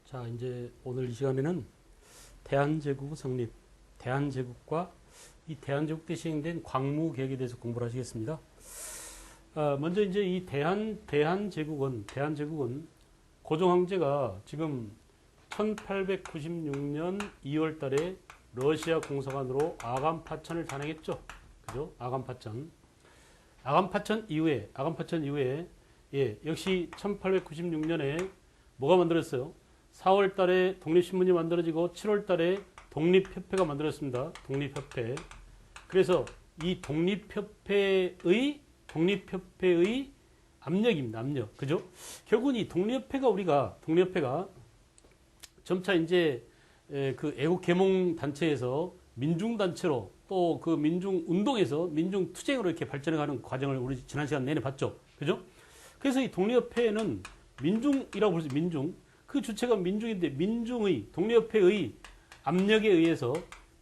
자, 이제 오늘 이 시간에는 대한제국 성립, 대한제국과 이 대한제국 때 시행된 광무개혁에 대해서 공부를 하시겠습니다. 먼저 이제 이 대한제국은 고종 황제가 지금 1896년 2월 달에 러시아 공사관으로 아간 파천을 단행했죠. 그죠? 아간 파천 이후에 역시 1896년에 뭐가 만들었어요? 4월 달에 독립신문이 만들어지고 7월 달에 독립협회가 만들어졌습니다. 독립협회. 그래서 이 독립협회의 압력입니다. 압력. 그죠? 결국은 이 독립협회가 점차 이제 그 애국개몽 단체에서 민중단체로 또 그 민중운동에서 민중투쟁으로 이렇게 발전해가는 과정을 우리 지난 시간 내내 봤죠. 그죠? 그래서 이 독립협회는 민중이라고 부르죠. 민중. 그 주체가 민중인데 독립협회의 압력에 의해서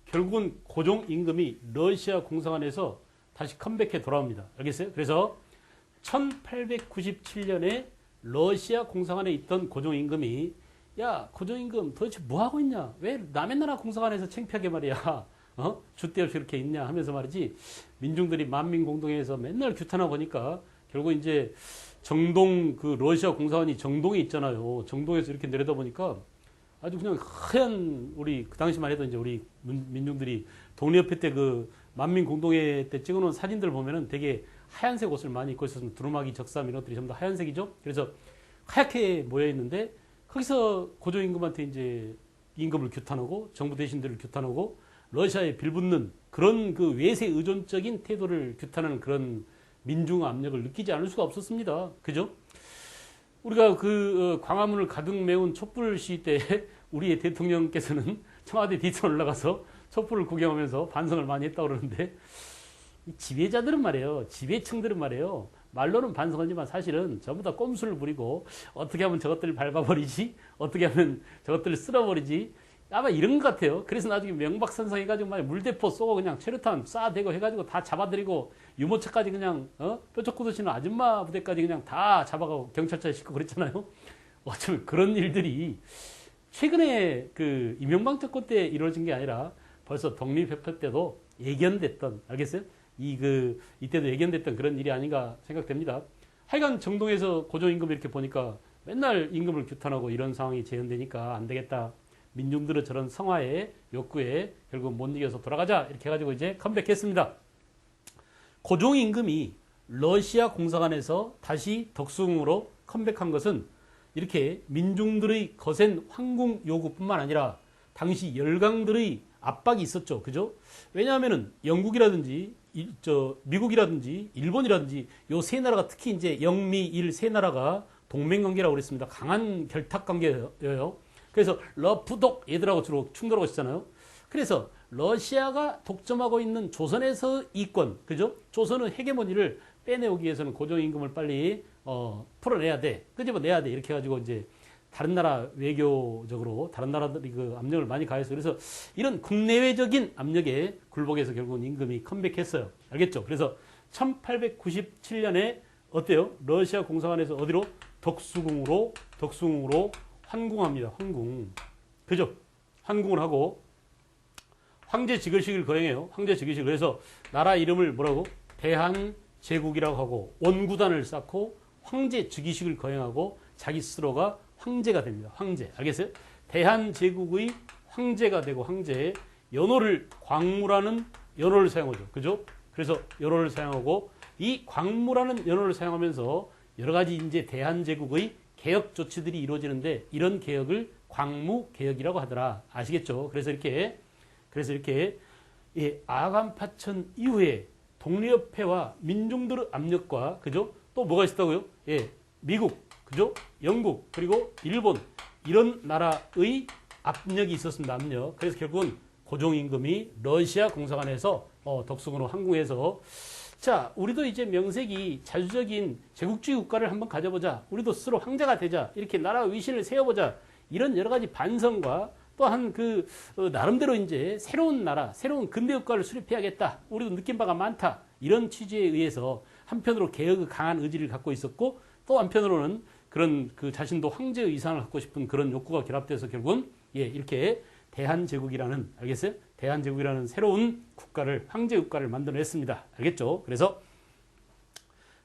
결국은 고종 임금이 러시아 공사관에서 다시 컴백해 돌아옵니다. 알겠어요? 그래서 1897년에 러시아 공사관에 있던 고종 임금이 야, 고종 임금 도대체 뭐 하고 있냐? 왜 남의 나라 공사관에서 창피하게 말이야? 줏대 없이 이렇게 있냐 하면서 말이지. 민중들이 만민공동회에서 맨날 규탄하고 보니까 결국 이제 정동 그 러시아 공사관이 정동에 있잖아요. 정동에서 이렇게 내려다보니까 아주 그냥 하얀 우리 그 당시만 해도 이제 우리 민중들이 독립협회 때 그 만민공동회 때 찍어놓은 사진들 보면은 되게 하얀색 옷을 많이 입고 있었습니다. 두루마기 적삼 이런 것들이 전부 다 하얀색이죠. 그래서 하얗게 모여 있는데 거기서 고종 임금한테 이제 임금을 규탄하고 정부 대신들을 규탄하고 러시아에 빌붙는 그런 그 외세 의존적인 태도를 규탄하는 그런 민중 압력을 느끼지 않을 수가 없었습니다. 그죠? 우리가 그 광화문을 가득 메운 촛불 시위 때 우리의 대통령께서는 청와대 뒷선 올라가서 촛불을 구경하면서 반성을 많이 했다고 그러는데 이 지배자들은 말이에요. 지배층들은 말이에요. 말로는 반성하지만 사실은 전부 다 꼼수를 부리고 어떻게 하면 저것들을 밟아버리지? 어떻게 하면 저것들을 쓸어버리지? 아마 이런 것 같아요. 그래서 나중에 명박산성해가지고 막 물대포 쏘고 그냥 최루탄 쏴대고 해가지고 다 잡아들이고 유모차까지 그냥 뾰족 굳으시는 아줌마 부대까지 그냥 다 잡아가고 경찰차에 싣고 그랬잖아요. 어쩌면 그런 일들이 최근에 그 이명박 정권 때 이루어진 게 아니라 벌써 독립협회 때도 예견됐던, 알겠어요? 이때도 예견됐던 그런 일이 아닌가 생각됩니다. 하여간 정동에서 고종 임금 이렇게 보니까 맨날 임금을 규탄하고 이런 상황이 재현되니까 안 되겠다. 민중들은 저런 성화의 욕구에 결국 못 이겨서 돌아가자 이렇게 해가지고 이제 컴백했습니다. 고종 임금이 러시아 공사관에서 다시 덕숭으로 컴백한 것은 이렇게 민중들의 거센 황궁 요구뿐만 아니라 당시 열강들의 압박이 있었죠. 그죠? 왜냐하면은 영국이라든지 미국이라든지 일본이라든지 요 세 나라가 특히 이제 영미일 세 나라가 동맹관계라고 그랬습니다. 강한 결탁관계예요. 그래서 러프독 얘들하고 주로 충돌하고 있잖아요. 그래서 러시아가 독점하고 있는 조선에서 이권, 그죠? 조선의 헤게모니를 빼내오기 위해서는 고종 임금을 빨리 풀어내야 돼, 끄집어내야 돼 이렇게 해가지고 이제 다른 나라 외교적으로 다른 나라들이 그 압력을 많이 가해서 그래서 이런 국내외적인 압력에 굴복해서 결국은 임금이 컴백했어요. 알겠죠? 그래서 1897년에 어때요? 러시아 공사관에서 어디로? 덕숭으로 환궁합니다. 환궁. 그죠? 환궁을 하고 황제 즉위식을 거행해요. 황제 즉위식. 그래서 나라 이름을 뭐라고? 대한제국이라고 하고 원구단을 쌓고 황제 즉위식을 거행하고 자기 스스로가 황제가 됩니다. 황제. 알겠어요? 대한제국의 황제가 되고 황제. 연호를 광무라는 연호를 사용하죠. 그죠? 그래서 연호를 사용하고 이 광무라는 연호를 사용하면서 여러 가지 이제 대한제국의 개혁 조치들이 이루어지는데 이런 개혁을 광무개혁이라고 하더라. 아시겠죠? 그래서 이렇게 아간 파천 이후에 독립협회와 민중들의 압력과 그죠? 또 뭐가 있었다고요? 미국, 그죠? 영국 그리고 일본 이런 나라의 압력이 있었습니다. 압력. 그래서 결국은 고종 임금이 러시아 공사관에서 덕숭으로 항공해서 자, 우리도 이제 명색이 자주적인 제국주의 국가를 한번 가져보자. 우리도 스스로 황제가 되자. 이렇게 나라 위신을 세워보자. 이런 여러 가지 반성과 또한 나름대로 이제 새로운 나라, 새로운 근대 국가를 수립해야겠다. 우리도 느낀 바가 많다. 이런 취지에 의해서 한편으로 개혁의 강한 의지를 갖고 있었고 또 한편으로는 그런 그 자신도 황제의 이상을 갖고 싶은 그런 욕구가 결합돼서 결국은 이렇게 대한제국이라는, 알겠어요? 대한제국이라는 새로운 국가를, 황제 국가를 만들어냈습니다. 알겠죠? 그래서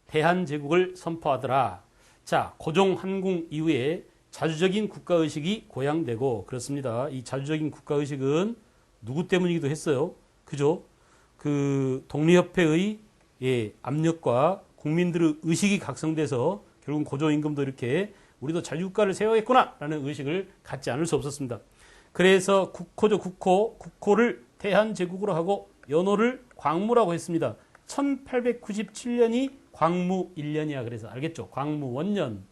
대한제국을 선포하더라. 자, 고종 한궁 이후에 자주적인 국가의식이 고양되고, 그렇습니다. 이 자주적인 국가의식은 누구 때문이기도 했어요. 그죠? 그 독립협회의 압력과 국민들의 의식이 각성돼서 결국 고종 임금도 이렇게 우리도 자주국가를 세워야겠구나 라는 의식을 갖지 않을 수 없었습니다. 그래서 국호죠. 국호를 대한제국으로 하고 연호를 광무라고 했습니다. 1897년이 광무 1년이야. 그래서 알겠죠? 광무 원년.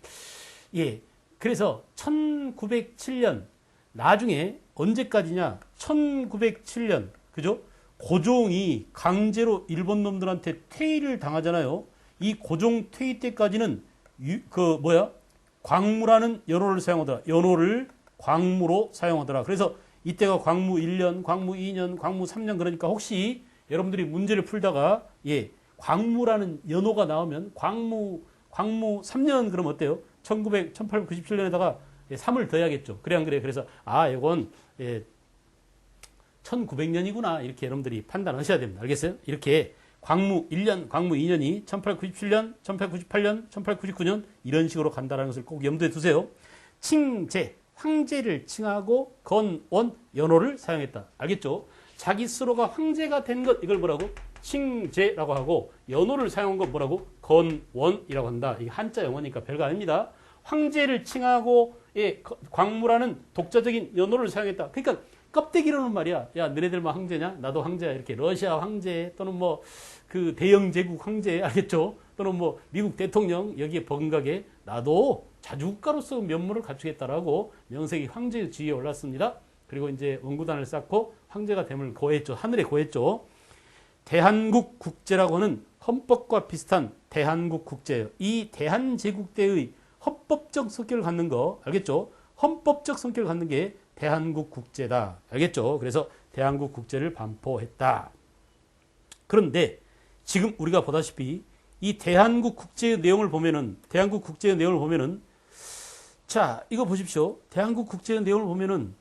그래서 1907년, 나중에 언제까지냐? 1907년, 그죠? 고종이 강제로 일본 놈들한테 퇴위를 당하잖아요. 이 고종 퇴위 때까지는 광무라는 연호를 사용하더라. 연호를 광무로 사용하더라. 그래서 이때가 광무 1년, 광무 2년, 광무 3년, 그러니까 혹시 여러분들이 문제를 풀다가 광무라는 연호가 나오면 광무 3년 그러면 어때요? 1897년에다가 3을 더해야겠죠. 그래 안 그래? 그래서 이건 1900년이구나. 이렇게 여러분들이 판단하셔야 됩니다. 알겠어요? 이렇게 광무 1년, 광무 2년이 1897년, 1898년, 1899년 이런 식으로 간다는 것을 꼭 염두에 두세요. 칭제, 황제를 칭하고 건원, 연호를 사용했다. 알겠죠? 자기 스스로가 황제가 된 것, 이걸 뭐라고? 칭제라고 하고, 연호를 사용한 건 뭐라고? 건원이라고 한다. 이게 한자 영어니까 별거 아닙니다. 황제를 칭하고 광무라는 독자적인 연호를 사용했다. 그러니까 껍데기로는 말이야. 야, 너네들만 황제냐? 나도 황제야. 이렇게 러시아 황제 또는 뭐 그 대영 제국 황제, 알겠죠? 또는 뭐 미국 대통령 여기에 버금가게 나도 자주국가로서 면모를 갖추겠다라고 명색이 황제의 지위에 올랐습니다. 그리고 이제 원구단을 쌓고 황제가 됨을 고했죠. 하늘에 고했죠. 대한국 국제라고 하는 헌법과 비슷한 대한국 국제예요. 이 대한제국대의 헌법적 성격을 갖는 거 알겠죠? 헌법적 성격을 갖는 게 대한국 국제다. 알겠죠? 그래서 대한국 국제를 반포했다. 그런데 지금 우리가 보다시피 이 대한국 국제의 내용을 보면은, 자, 이거 보십시오. 대한국 국제의 내용을 보면은,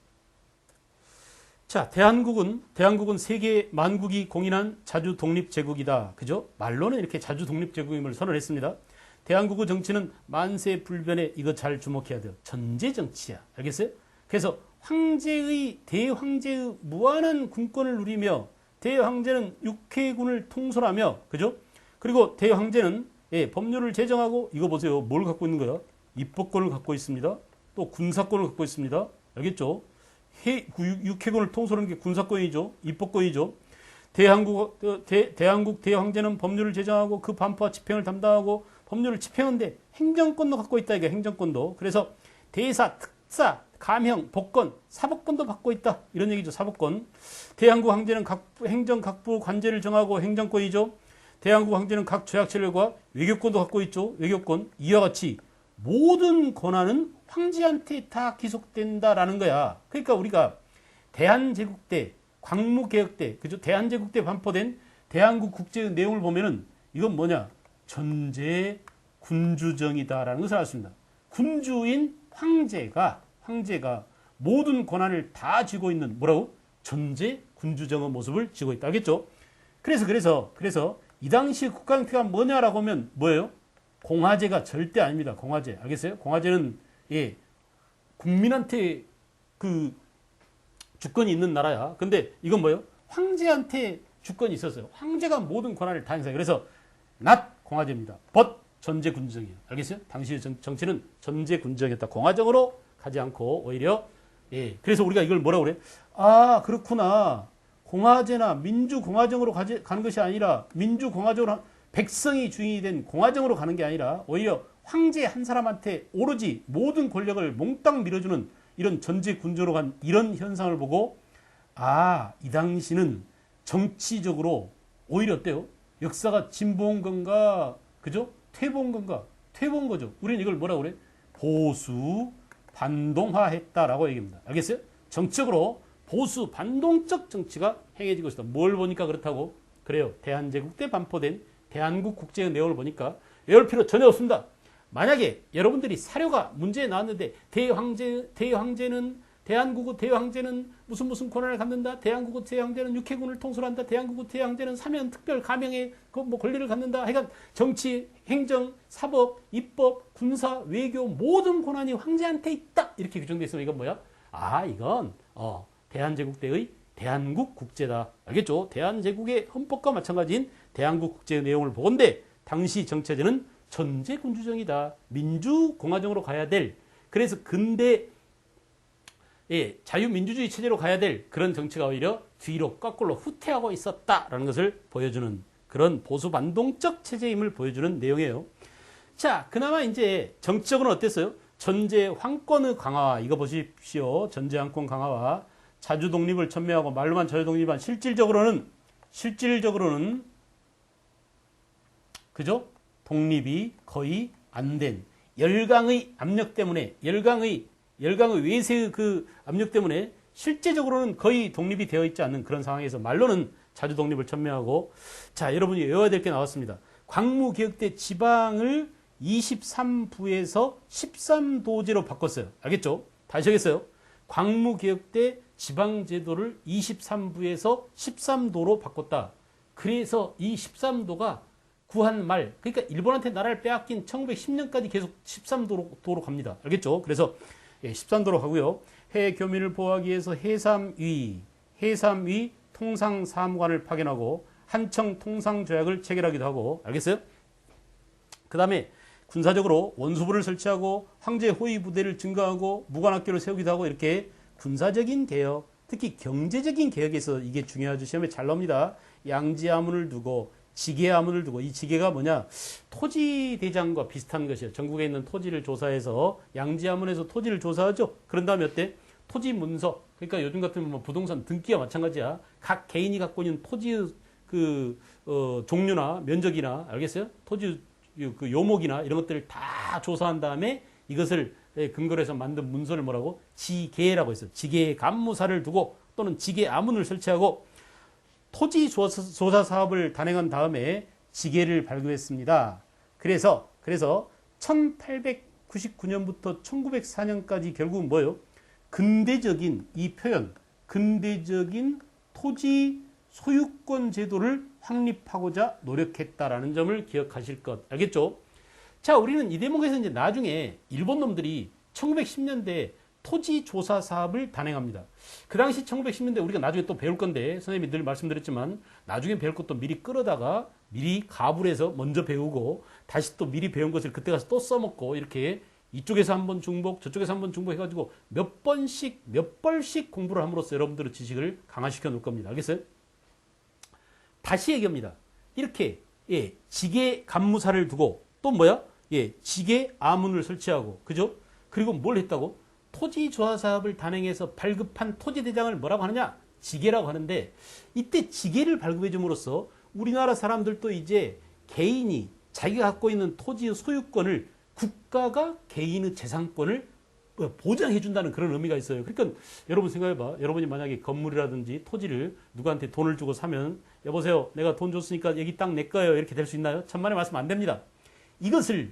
자, 대한국은 세계 만국이 공인한 자주 독립 제국이다. 그죠? 말로는 이렇게 자주 독립 제국임을 선언했습니다. 대한국의 정치는 만세 불변에, 이거 잘 주목해야 돼요. 전제 정치야. 알겠어요? 그래서 대황제의 무한한 군권을 누리며, 대황제는 육해군을 통솔하며, 그죠? 그리고 대황제는 법률을 제정하고, 이거 보세요. 뭘 갖고 있는 거야? 입법권을 갖고 있습니다. 또 군사권을 갖고 있습니다. 알겠죠? 육해군을 통솔하는 게 군사권이죠. 입법권이죠. 대한국 대황제는 법률을 제정하고 그 반포와 집행을 담당하고 법률을 집행하는데 행정권도 갖고 있다. 이게 행정권도. 그래서 대사, 특사, 감형, 복권, 사법권도 받고 있다. 이런 얘기죠. 사법권. 대한국 황제는 행정각부 관제를 정하고 행정권이죠. 대한국 황제는 각 조약체결과 외교권도 갖고 있죠. 외교권. 이와 같이 모든 권한은 황제한테 다 기속된다라는 거야. 그러니까 우리가 대한제국 때, 광무개혁 때, 그죠? 대한제국 때 반포된 대한국 국제의 내용을 보면은 이건 뭐냐? 전제 군주정이다라는 것을 알 수 있습니다. 군주인 황제가 모든 권한을 다 쥐고 있는 뭐라고? 전제 군주정의 모습을 쥐고 있다. 알겠죠? 그래서 이 당시 국가 형태가 뭐냐라고 하면 뭐예요? 공화제가 절대 아닙니다. 공화제. 알겠어요? 공화제는 국민한테 그 주권이 있는 나라야. 근데 이건 뭐예요? 황제한테 주권이 있었어요. 황제가 모든 권한을 다 행사해요. 그래서 not 공화제입니다. but 전제 군주정이에요. 알겠어요? 당시의 정치는 전제 군주정이었다. 공화정으로 가지 않고 오히려 그래서 우리가 이걸 뭐라고 그래? 아, 그렇구나. 공화제나 민주공화정으로 가는 것이 아니라 민주공화정으로 백성이 주인이 된 공화정으로 가는 게 아니라 오히려 황제 한 사람한테 오로지 모든 권력을 몽땅 밀어주는 이런 전제 군주로 간 이런 현상을 보고 이 당시는 정치적으로 오히려 어때요? 역사가 진보한 건가? 그죠? 퇴보한 건가? 퇴보한 거죠. 우리는 이걸 뭐라고 그래? 보수 반동화했다라고 얘기합니다. 알겠어요? 정치적으로 보수 반동적 정치가 행해지고 있다. 뭘 보니까 그렇다고? 그래요. 대한제국 때 반포된 대한국 국제의 내용을 보니까 외울 필요 전혀 없습니다. 만약에 여러분들이 사료가 문제에 나왔는데 대한국어 대왕제는 무슨 권한을 갖는다. 대한국어 대왕제는 육해군을 통솔한다. 대한국어 대왕제는 사면 특별 가명의 뭐 권리를 갖는다. 하여간 정치, 행정, 사법, 입법, 군사, 외교 모든 권한이 황제한테 있다. 이렇게 규정되어 있으면 이건 뭐야? 이건 대한제국 때의 대한국 국제다. 알겠죠? 대한제국의 헌법과 마찬가지인 대한국 국제의 내용을 보건대 당시 정체제는 전제군주정이다. 민주공화정으로 가야 될, 그래서 근대 자유민주주의 체제로 가야 될 그런 정치가 오히려 뒤로 거꾸로 후퇴하고 있었다라는 것을 보여주는 그런 보수반동적 체제임을 보여주는 내용이에요. 자, 그나마 이제 정치적으로는 어땠어요? 전제 황권의 강화, 이거 보십시오. 전제 황권 강화와 자주 독립을 천명하고 말로만 자주 독립한 실질적으로는 그죠? 독립이 거의 안 된 열강의 압력 때문에 열강의 외세의 그 압력 때문에 실제적으로는 거의 독립이 되어 있지 않는 그런 상황에서 말로는 자주 독립을 천명하고, 자, 여러분이 외워야 될 게 나왔습니다. 광무개혁 때 지방을 23부에서 13도제로 바꿨어요. 알겠죠? 다시 하겠어요. 광무개혁 때 지방제도를 23부에서 13도로 바꿨다. 그래서 이 13도가 구한 말, 그러니까 일본한테 나라를 빼앗긴 1910년까지 계속 13도로 갑니다. 알겠죠? 그래서 13도로 가고요. 해교민을 보호하기 위해서 해삼위 통상사무관을 파견하고 한청 통상조약을 체결하기도 하고, 알겠어요? 그 다음에 군사적으로 원수부를 설치하고 황제 호위 부대를 증가하고 무관학교를 세우기도 하고, 이렇게 군사적인 개혁, 특히 경제적인 개혁에서 이게 중요하죠. 시험에 잘 나옵니다. 양지아문을 두고 지계아문을 두고, 이 지계가 뭐냐? 토지대장과 비슷한 것이에요. 전국에 있는 토지를 조사해서 양지아문에서 토지를 조사하죠. 그런 다음에 어때? 토지 문서. 그러니까 요즘 같은 뭐 부동산 등기와 마찬가지야. 각 개인이 갖고 있는 토지의 종류나 면적이나, 알겠어요? 토지 그 요목이나 이런 것들을 다 조사한 다음에 이것을 근거로 해서 만든 문서를 뭐라고? 지계라고 했어요. 지계 감무사를 두고 또는 지계 아문을 설치하고 토지 조사 사업을 단행한 다음에 지계를 발급했습니다. 그래서 1899년부터 1904년까지 결국은 뭐예요? 근대적인 이 표현, 근대적인 토지 소유권 제도를 확립하고자 노력했다라는 점을 기억하실 것. 알겠죠? 자, 우리는 이 대목에서 이제 나중에 일본 놈들이 1910년대 토지 조사 사업을 단행합니다. 그 당시 1910년대 우리가 나중에 또 배울 건데, 선생님이 늘 말씀드렸지만 나중에 배울 것도 미리 끌어다가 미리 가불 해서 먼저 배우고 다시 또 미리 배운 것을 그때 가서 또 써먹고, 이렇게 이쪽에서 한번 중복 저쪽에서 한번 중복 해가지고 몇 벌씩 공부를 함으로써 여러분들의 지식을 강화시켜 놓을 겁니다. 알겠어요? 다시 얘기합니다. 이렇게 지계 감무사를 두고 또 뭐야? 지계 아문을 설치하고, 그죠? 그리고 뭘 했다고? 토지 조사 사업을 단행해서 발급한 토지 대장을 뭐라고 하느냐? 지계라고 하는데, 이때 지계를 발급해 줌으로써 우리나라 사람들도 이제 개인이 자기가 갖고 있는 토지의 소유권을 국가가 개인의 재산권을 보장해 준다는 그런 의미가 있어요. 그러니까 여러분 생각해봐. 여러분이 만약에 건물이라든지 토지를 누구한테 돈을 주고 사면, 여보세요, 내가 돈 줬으니까 여기 땅 내 거예요, 이렇게 될 수 있나요? 천만의 말씀 안 됩니다. 이것을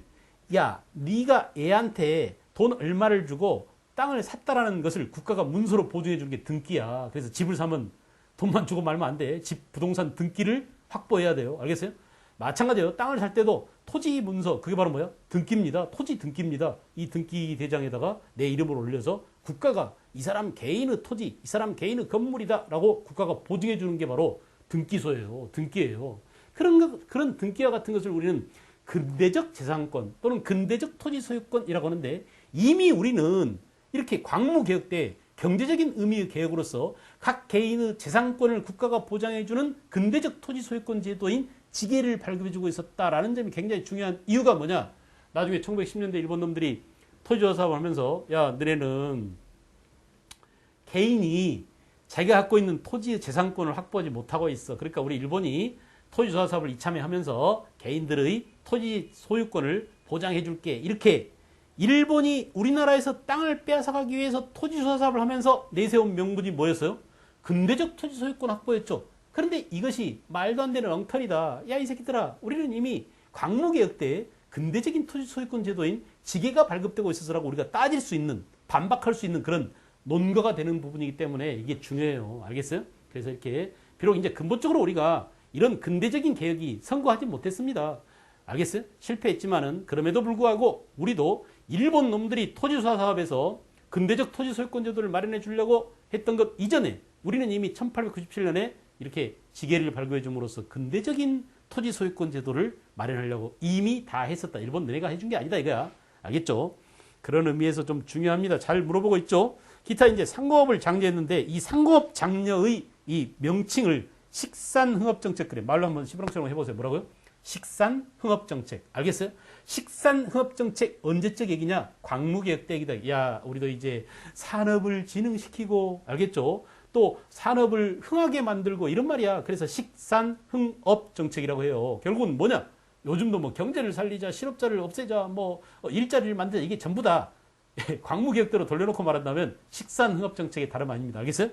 네가 애한테 돈 얼마를 주고 땅을 샀다라는 것을 국가가 문서로 보증해 주는 게 등기야. 그래서 집을 사면 돈만 주고 말면 안 돼. 집 부동산 등기를 확보해야 돼요. 알겠어요? 마찬가지예요. 땅을 살 때도 토지 문서, 그게 바로 뭐야? 등기입니다. 토지 등기입니다. 이 등기 대장에다가 내 이름을 올려서 국가가 이 사람 개인의 토지, 이 사람 개인의 건물이다 라고 국가가 보증해 주는 게 바로 등기소예요. 등기예요. 그런 등기와 같은 것을 우리는 근대적 재산권 또는 근대적 토지 소유권이라고 하는데, 이미 우리는 이렇게 광무개혁 때 경제적인 의미의 개혁으로서 각 개인의 재산권을 국가가 보장해주는 근대적 토지 소유권 제도인 지계를 발급해주고 있었다라는 점이 굉장히 중요한 이유가 뭐냐? 나중에 1910년대 일본 놈들이 토지조사 사업을 하면서, 야, 너네는 개인이 자기가 갖고 있는 토지의 재산권을 확보하지 못하고 있어. 그러니까 우리 일본이 토지조사 사업을 이참에 하면서 개인들의 토지 소유권을 보장해줄게. 이렇게 일본이 우리나라에서 땅을 빼앗아가기 위해서 토지조사 사업을 하면서 내세운 명분이 뭐였어요? 근대적 토지 소유권 확보였죠. 그런데 이것이 말도 안 되는 엉터리다. 야, 이 새끼들아, 우리는 이미 광무개혁 때 근대적인 토지 소유권 제도인 지계가 발급되고 있어서라고 우리가 따질 수 있는, 반박할 수 있는 그런 논거가 되는 부분이기 때문에 이게 중요해요. 알겠어요? 그래서 이렇게 비록 이제 근본적으로 우리가 이런 근대적인 개혁이 성공하지 못했습니다. 알겠어요? 실패했지만은 그럼에도 불구하고 우리도 일본 놈들이 토지수사 사업에서 근대적 토지 소유권 제도를 마련해 주려고 했던 것 이전에 우리는 이미 1897년에 이렇게 지계를 발급해 줌으로써 근대적인 토지 소유권 제도를 마련하려고 이미 다 했었다. 일본 너네가 해준 게 아니다 이거야. 알겠죠? 그런 의미에서 좀 중요합니다. 잘 물어보고 있죠? 기타 이제 상공업을 장려했는데 이 상공업 장려의 이 명칭을 식산흥업정책 그래. 말로 한번 시부렁처럼 해보세요. 뭐라고요? 식산흥업정책. 알겠어요? 식산흥업정책 언제적 얘기냐? 광무개혁 때 얘기다. 야, 우리도 이제 산업을 진흥시키고, 알겠죠? 또 산업을 흥하게 만들고 이런 말이야. 그래서 식산흥업정책이라고 해요. 결국은 뭐냐? 요즘도 뭐 경제를 살리자, 실업자를 없애자, 뭐 일자리를 만들자 이게 전부 다 광무개혁대로 돌려놓고 말한다면 식산흥업정책의 다름 아닙니다. 알겠어요?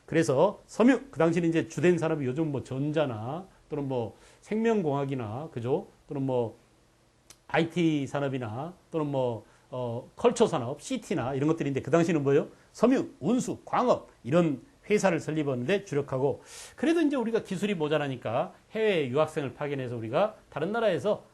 그래서 섬유, 그 당시는 이제 주된 산업이 요즘 뭐 전자나 또는 뭐 생명공학이나, 그죠? 또는 뭐 IT 산업이나 또는 뭐 컬처 산업, CT나 이런 것들인데 그 당시는 뭐예요? 섬유, 운수, 광업 이런 회사를 설립하는데 주력하고 그래도 이제 우리가 기술이 모자라니까 해외 유학생을 파견해서 우리가 다른 나라에서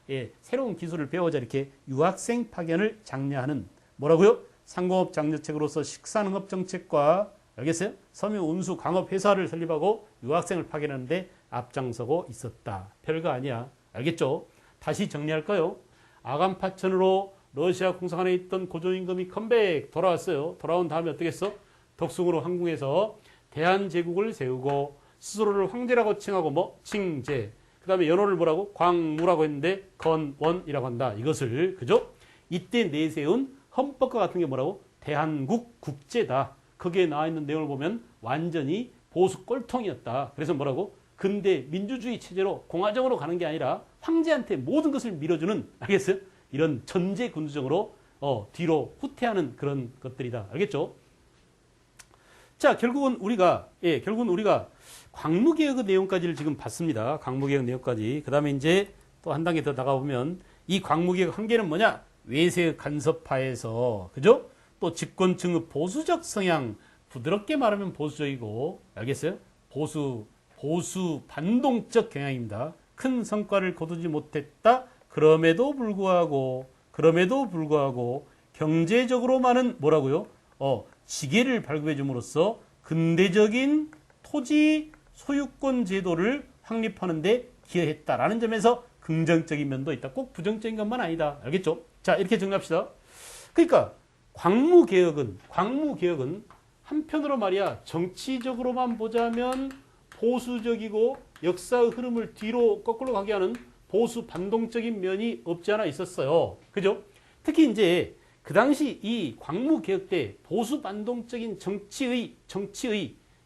새로운 기술을 배우자 이렇게 유학생 파견을 장려하는 뭐라고요? 상공업 장려책으로서 식산흥업 정책과 알겠어요? 섬유, 운수, 광업 회사를 설립하고 유학생을 파견하는데 앞장서고 있었다. 별거 아니야. 알겠죠? 다시 정리할까요? 아간파천으로 러시아 공사관에 있던 고조임금이 컴백 돌아왔어요. 돌아온 다음에 어떻게 했어? 덕숭으로 항공해서 대한제국을 세우고 스스로를 황제라고 칭하고 뭐 칭제. 그 다음에 연호를 뭐라고? 광무라고 했는데 건원이라고 한다. 이것을 그죠? 이때 내세운 헌법과 같은 게 뭐라고? 대한국 국제다. 거기에 나와 있는 내용을 보면 완전히 보수 꼴통이었다. 그래서 뭐라고? 근대 민주주의 체제로 공화정으로 가는 게 아니라 황제한테 모든 것을 밀어주는 알겠어요? 이런 전제 군주정으로 뒤로 후퇴하는 그런 것들이다. 알겠죠? 자, 결국은 우리가 광무개혁의 내용까지를 지금 봤습니다. 광무개혁 내용까지. 그 다음에 이제 또 한 단계 더 나가보면 이 광무개혁 한계는 뭐냐? 외세 간섭파에서, 그죠? 또 집권층의 보수적 성향, 부드럽게 말하면 보수적이고, 알겠어요? 보수 반동적 경향입니다. 큰 성과를 거두지 못했다. 그럼에도 불구하고 경제적으로만은 뭐라고요? 지계를 발급해 줌으로써 근대적인 토지 소유권 제도를 확립하는 데 기여했다라는 점에서 긍정적인 면도 있다. 꼭 부정적인 것만 아니다. 알겠죠? 자, 이렇게 정리합시다. 그러니까 광무개혁은 한편으로 말이야 정치적으로만 보자면 보수적이고 역사의 흐름을 뒤로 거꾸로 가게 하는 보수 반동적인 면이 없지 않아 있었어요. 그죠? 특히 이제 그 당시 이 광무개혁 때 보수 반동적인 정치의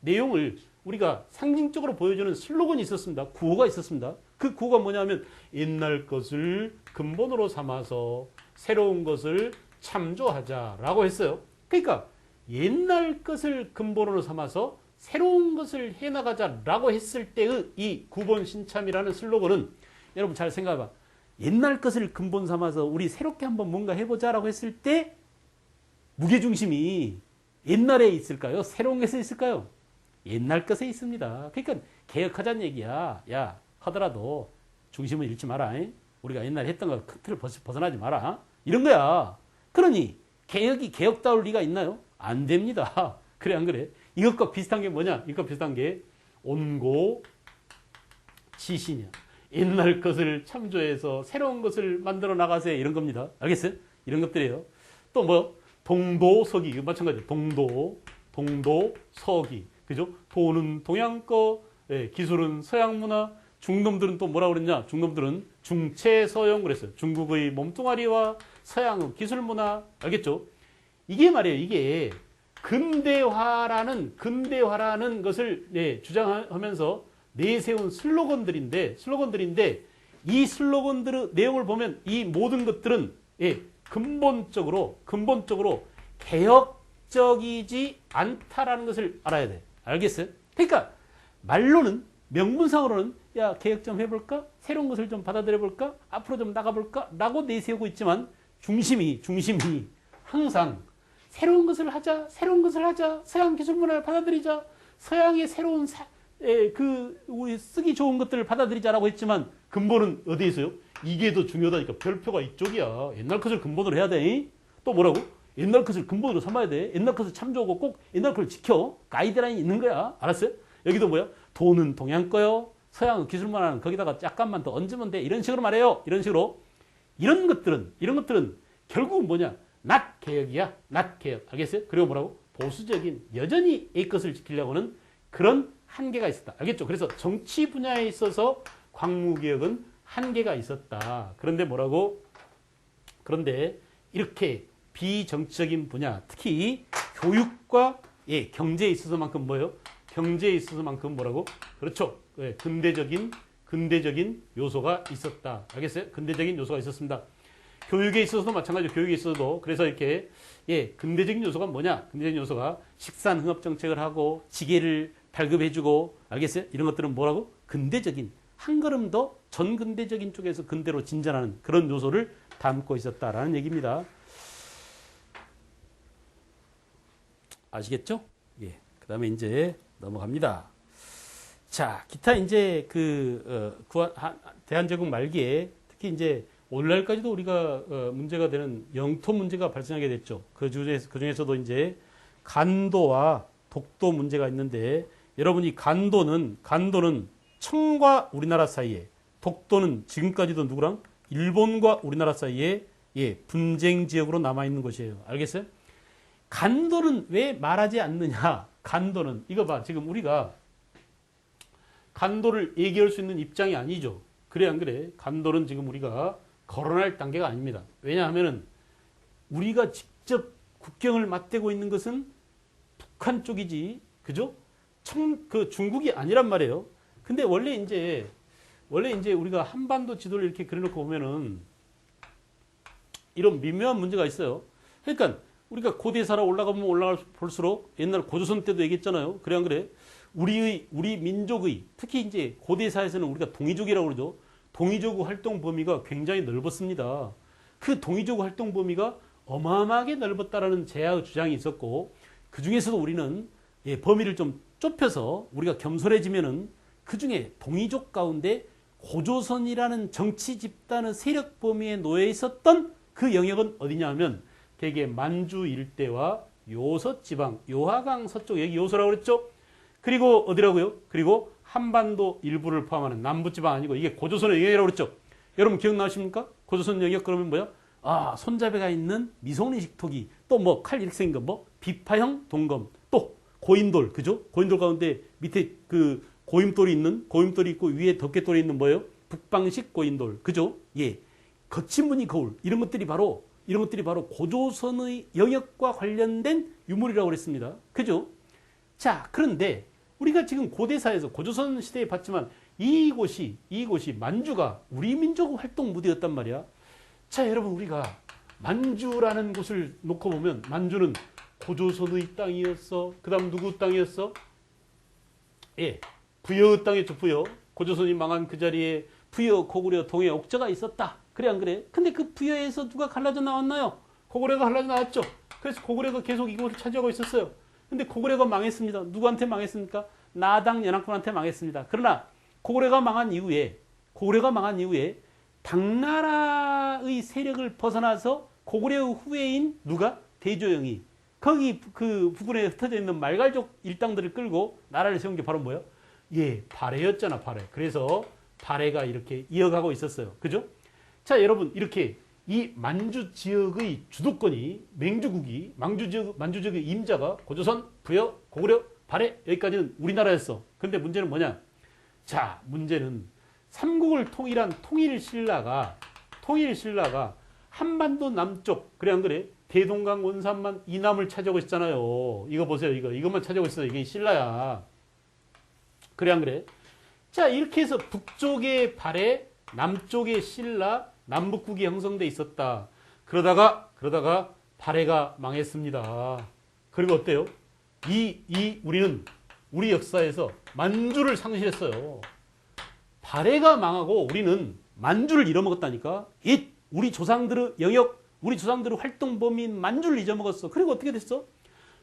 내용을 우리가 상징적으로 보여주는 슬로건이 있었습니다. 구호가 있었습니다. 그 구호가 뭐냐면 옛날 것을 근본으로 삼아서 새로운 것을 참조하자라고 했어요. 그러니까 옛날 것을 근본으로 삼아서 새로운 것을 해나가자라고 했을 때의 이 구본 신참이라는 슬로건은 여러분 잘 생각해봐. 옛날 것을 근본 삼아서 우리 새롭게 한번 뭔가 해보자라고 했을 때 무게중심이 옛날에 있을까요? 새로운 것에 있을까요? 옛날 것에 있습니다. 그러니까 개혁하자는 얘기야. 야, 하더라도 중심을 잃지 마라. 우리가 옛날에 했던 거 큰 틀을 벗어나지 마라. 이런 거야. 그러니 개혁이 개혁다울 리가 있나요? 안 됩니다. 그래 안 그래? 이것과 비슷한 게 뭐냐? 이것과 비슷한 게 온고 지신이야. 옛날 것을 참조해서 새로운 것을 만들어 나가세요. 이런 겁니다. 알겠어요? 이런 것들이에요. 또 뭐? 동도서기. 마찬가지예요. 동도서기. 그죠? 도는 동양 거, 기술은 서양 문화. 중놈들은 또 뭐라 그랬냐? 중놈들은 중체서양 그랬어요. 중국의 몸뚱아리와 서양의 기술 문화. 알겠죠? 이게 말이에요. 이게 근대화라는 것을 주장하면서 내세운 슬로건들인데 이 슬로건들의 내용을 보면 이 모든 것들은 근본적으로 개혁적이지 않다라는 것을 알아야 돼. 알겠어요? 그러니까 말로는 명분상으로는 야, 개혁 좀 해볼까? 새로운 것을 좀 받아들여볼까? 앞으로 좀 나가볼까? 라고 내세우고 있지만 중심이 항상 새로운 것을 하자, 새로운 것을 하자, 서양 기술 문화를 받아들이자, 서양의 새로운 우리 쓰기 좋은 것들을 받아들이자라고 했지만 근본은 어디에 있어요? 이게 더 중요하다니까. 별표가 이쪽이야. 옛날 것을 근본으로 해야 돼. 또 뭐라고? 옛날 것을 근본으로 삼아야 돼. 옛날 것을 참조하고 꼭 옛날 것을 지켜. 가이드라인이 있는 거야. 알았어요? 여기도 뭐야? 돈은 동양 거요. 서양 기술 문화는 거기다가 약간만 더 얹으면 돼. 이런 식으로 말해요. 이런 식으로. 이런 것들은 결국은 뭐냐? 낮 개혁이야. 낮 개혁. 알겠어요? 그리고 뭐라고? 보수적인 여전히 A 것을 지키려고는 그런 한계가 있었다. 알겠죠? 그래서 정치 분야에 있어서 광무개혁은 한계가 있었다. 그런데 뭐라고? 그런데 이렇게 비정치적인 분야, 특히 교육과 경제에 있어서만큼 뭐예요? 경제에 있어서만큼 뭐라고? 그렇죠. 근대적인 요소가 있었다. 알겠어요? 근대적인 요소가 있었습니다. 교육에 있어서도 마찬가지로 교육에 있어서도 그래서 이렇게 근대적인 요소가 뭐냐? 근대적인 요소가 식산흥업 정책을 하고 지계를 발급해주고 알겠어요? 이런 것들은 뭐라고? 근대적인 한 걸음 더 전근대적인 쪽에서 근대로 진전하는 그런 요소를 담고 있었다라는 얘기입니다. 아시겠죠? 예. 그 다음에 이제 넘어갑니다. 자, 기타 이제 대한제국 말기에 특히 이제 오늘날까지도 우리가 문제가 되는 영토 문제가 발생하게 됐죠. 그 중에서도 이제 간도와 독도 문제가 있는데 여러분 이 간도는 청과 우리나라 사이에 독도는 지금까지도 누구랑? 일본과 우리나라 사이에 분쟁 지역으로 남아있는 것이에요. 알겠어요? 간도는 왜 말하지 않느냐? 간도는 이거 봐. 지금 우리가 간도를 얘기할 수 있는 입장이 아니죠. 그래 안 그래? 간도는 지금 우리가 거론할 단계가 아닙니다. 왜냐하면은 우리가 직접 국경을 맞대고 있는 것은 북한 쪽이지. 그죠? 중국이 아니란 말이에요. 근데 원래 이제 우리가 한반도 지도를 이렇게 그려놓고 보면은 이런 미묘한 문제가 있어요. 그러니까 우리가 고대사로 올라가면 올라갈수록 옛날 고조선 때도 얘기했잖아요. 그래 안 그래? 우리 민족의 특히 이제 고대사에서는 우리가 동이족이라고 그러죠. 동이족 활동 범위가 굉장히 넓었습니다. 그 동이족 활동 범위가 어마어마하게 넓었다라는 제야의 주장이 있었고 그 중에서도 우리는 범위를 좀 좁혀서 우리가 겸손해지면은 그 중에 동이족 가운데 고조선이라는 정치 집단의 세력 범위에 놓여 있었던 그 영역은 어디냐 하면 대개 만주 일대와 요서 지방, 요하강 서쪽 여기 요소라고 그랬죠. 그리고 어디라고요? 그리고 한반도 일부를 포함하는 남부 지방 아니고 이게 고조선의 영역이라고 그랬죠. 여러분 기억나십니까? 고조선 영역 그러면 뭐야? 손잡이가 있는 미송리식 토기, 또 뭐 칼 이렇게 생긴 거, 뭐 비파형 동검, 또 고인돌, 그죠? 고인돌 가운데 밑에 그 고임돌이 있고 위에 덮개돌이 있는 뭐예요? 북방식 고인돌, 그죠? 거친 무늬 거울 이런 것들이 바로 고조선의 영역과 관련된 유물이라고 그랬습니다. 그죠? 자, 그런데 우리가 지금 고대사에서 고조선 시대에 봤지만 이곳이 만주가 우리 민족 활동 무대였단 말이야. 자, 여러분 우리가 만주라는 곳을 놓고 보면 만주는 고조선의 땅이었어. 그 다음 누구 땅이었어? 부여의 땅이었죠. 부여. 고조선이 망한 그 자리에 부여, 고구려, 동해, 옥저가 있었다. 그래 안 그래? 근데 그 부여에서 누가 갈라져 나왔나요? 고구려가 갈라져 나왔죠. 그래서 고구려가 계속 이곳을 차지하고 있었어요. 근데 고구려가 망했습니다. 누구한테 망했습니까? 나당 연합군한테 망했습니다. 그러나 고구려가 망한 이후에 당나라의 세력을 벗어나서 고구려의 후예인 누가? 대조영이 거기 그 부근에 흩어져 있는 말갈족 일당들을 끌고 나라를 세운 게 바로 뭐예요? 발해였잖아, 발해. 그래서 발해가 이렇게 이어가고 있었어요. 그죠? 자, 여러분 이렇게 이 만주 지역의 주도권이 만주 지역의 임자가 고조선, 부여, 고구려, 발해 여기까지는 우리나라였어. 근데 문제는 뭐냐? 자, 문제는 삼국을 통일한 통일신라가 한반도 남쪽, 그래 안 그래? 대동강 원산만 이남을 차지하고 있잖아요. 이거 보세요. 이것만 차지하고 있어요. 이게 신라야. 그래 안 그래? 자, 이렇게 해서 북쪽에 발해, 남쪽에 신라, 남북국이 형성돼 있었다. 그러다가 발해가 망했습니다. 그리고 어때요? 우리 역사에서 만주를 상실했어요. 발해가 망하고 우리는 만주를 잃어먹었다니까. 우리 조상들의 영역, 우리 조상들의 활동 범위인 만주를 잊어먹었어. 그리고 어떻게 됐어?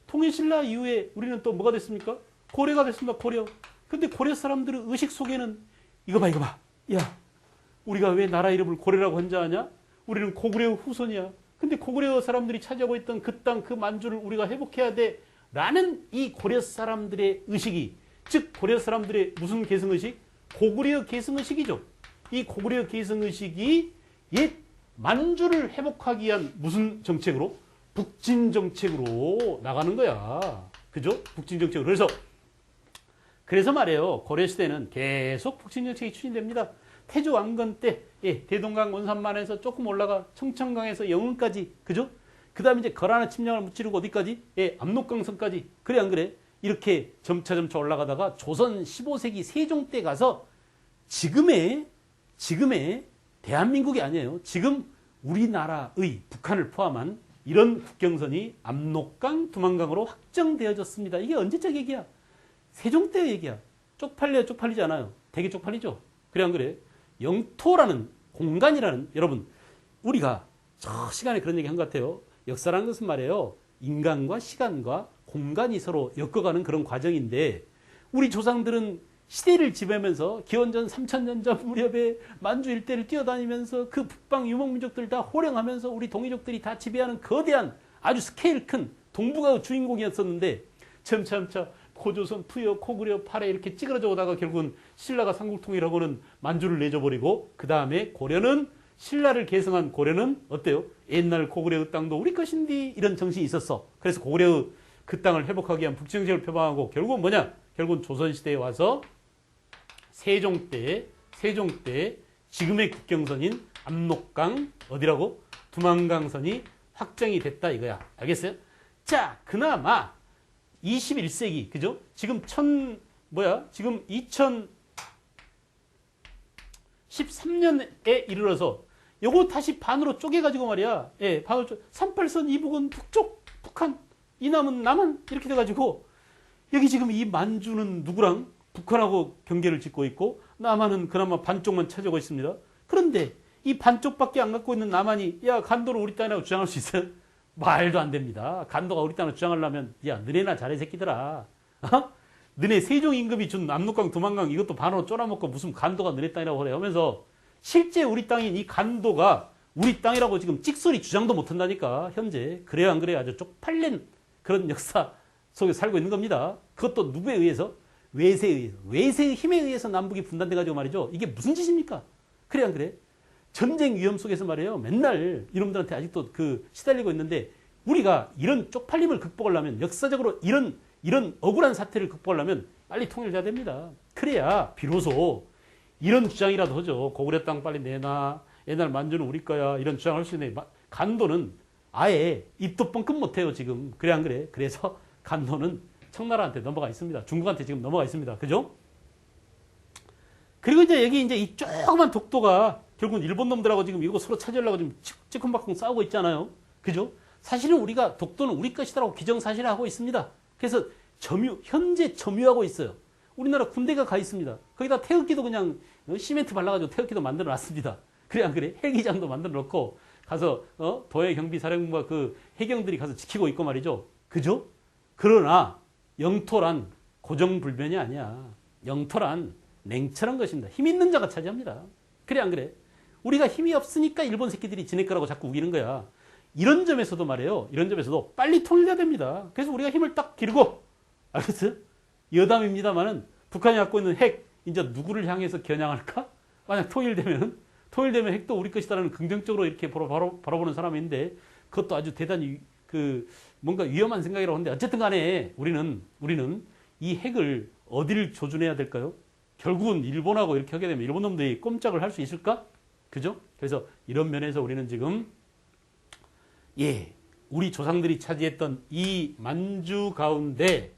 통일신라 이후에 우리는 또 뭐가 됐습니까? 고려가 됐습니다. 고려. 근데 고려 사람들의 의식 속에는 이거 봐, 이거 봐. 야, 우리가 왜 나라 이름을 고려라고 한자하냐? 우리는 고구려 후손이야. 근데 고구려 사람들이 차지하고 있던 그 땅, 그 만주를 우리가 회복해야 돼. 라는 이 고려 사람들의 의식이, 즉 고려 사람들의 무슨 계승의식? 고구려 계승의식이죠. 이 고구려 계승의식이 옛 만주를 회복하기 위한 무슨 정책으로? 북진 정책으로 나가는 거야. 그죠? 북진 정책으로. 그래서 말이에요. 고려시대는 계속 북진 정책이 추진됩니다. 태조 왕건 때, 대동강 원산만에서 조금 올라가 청천강에서 영흥까지, 그죠? 그 다음에 이제 거란의 침략을 무찌르고 어디까지? 압록강성까지. 그래, 안 그래? 이렇게 점차 올라가다가 조선 15세기 세종 때 가서 지금의 대한민국이 아니에요. 지금 우리나라의 북한을 포함한 이런 국경선이 압록강, 두만강으로 확정되어졌습니다. 이게 언제적 얘기야? 세종 때의 얘기야. 쪽팔리지 않아요. 되게 쪽팔리죠? 그래, 안 그래? 영토라는, 공간이라는, 여러분, 우리가 저 시간에 그런 얘기 한 것 같아요. 역사라는 것은 말이에요. 인간과 시간과 공간이 서로 엮어가는 그런 과정인데, 우리 조상들은 시대를 지배하면서 기원전 3000년 전 무렵에 만주 일대를 뛰어다니면서 그 북방 유목민족들 다 호령하면서 우리 동이족들이 다 지배하는 거대한 아주 스케일 큰 동북아의 주인공이었었는데, 점차 고조선, 투여, 고구려, 팔에 이렇게 찌그러져 오다가 결국은 신라가 삼국통일하고는 만주를 내줘버리고, 그 다음에 고려는, 신라를 계승한 고려는 어때요? 옛날 고구려의 땅도 우리 것인디, 이런 정신이 있었어. 그래서 고구려의 그 땅을 회복하기 위한 북정책을 표방하고, 결국은 뭐냐? 결국은 조선시대에 와서 세종 때 지금의 국경선인 압록강, 어디라고? 두만강선이 확정이 됐다 이거야. 알겠어요? 자, 그나마 21세기, 그죠? 지금 지금 2013년에 이르러서 요거 다시 반으로 쪼개가지고 말이야. 반으로 38선 이북은 북쪽, 북한, 이남은 남한, 이렇게 돼가지고, 여기 지금 이 만주는 누구랑? 북한하고 경계를 짓고 있고, 남한은 그나마 반쪽만 차지하고 있습니다. 그런데 이 반쪽밖에 안 갖고 있는 남한이, 야, 간도를 우리 땅이라고 주장할 수 있어요? 말도 안 됩니다. 간도가 우리 땅을 주장하려면, 야, 너네나 잘해, 새끼들아. 너네 세종 임금이 준 압록강, 두만강 이것도 반으로 쫄아먹고 무슨 간도가 너네 땅이라고 그래 하면서, 실제 우리 땅인 이 간도가 우리 땅이라고 지금 찍소리 주장도 못한다니까, 현재. 그래야 안 그래야 아주 쪽팔린 그런 역사 속에 살고 있는 겁니다. 그것도 누구에 의해서? 외세에 의해서. 외세의 힘에 의해서 남북이 분단돼가지고 말이죠. 이게 무슨 짓입니까? 그래 안 그래? 전쟁 위험 속에서 말이에요. 맨날 이놈들한테 아직도 시달리고 있는데, 우리가 이런 쪽팔림을 극복하려면, 역사적으로 이런 억울한 사태를 극복하려면 빨리 통일돼야 됩니다. 그래야 비로소 이런 주장이라도 하죠. 고구려 땅 빨리 내놔. 옛날 만주는 우리 거야. 이런 주장을 할 수 있는. 간도는 아예 입도 뻥끗 못해요, 지금. 그래 안 그래? 그래서 간도는 청나라한테 넘어가 있습니다. 중국한테 지금 넘어가 있습니다. 그죠? 그리고 이제 여기 이 조그만 독도가 결국은 일본 놈들하고 지금 이거 서로 차지하려고 지금 찌쿵박쿵 싸우고 있잖아요. 그죠? 사실은 우리가 독도는 우리 것이다라고 기정사실화하고 있습니다. 그래서 현재 점유하고 있어요. 우리나라 군대가 가 있습니다. 거기다 태극기도 그냥 시멘트 발라가지고 태극기도 만들어 놨습니다. 그래 안 그래? 헬기장도 만들어 놓고 가서 도해 경비사령부가 그 해경들이 가서 지키고 있고 말이죠. 그죠? 그러나 영토란 고정불변이 아니야. 영토란 냉철한 것입니다. 힘 있는 자가 차지합니다. 그래 안 그래? 우리가 힘이 없으니까 일본 새끼들이 지낼 거라고 자꾸 우기는 거야. 이런 점에서도 말이에요. 이런 점에서도 빨리 통일해야 됩니다. 그래서 우리가 힘을 딱 기르고, 알겠어요? 여담입니다만은 북한이 갖고 있는 핵 이제 누구를 향해서 겨냥할까? 만약 통일되면 핵도 우리 것이다라는 긍정적으로 이렇게 바라보는 사람이 있는데, 그것도 아주 대단히 뭔가 위험한 생각이라고 하는데, 어쨌든 간에 우리는 이 핵을 어디를 조준해야 될까요? 결국은 일본하고 이렇게 하게 되면 일본 놈들이 꼼짝을 할 수 있을까? 그죠? 그래서 이런 면에서 우리는 지금 우리 조상들이 차지했던 이 만주 가운데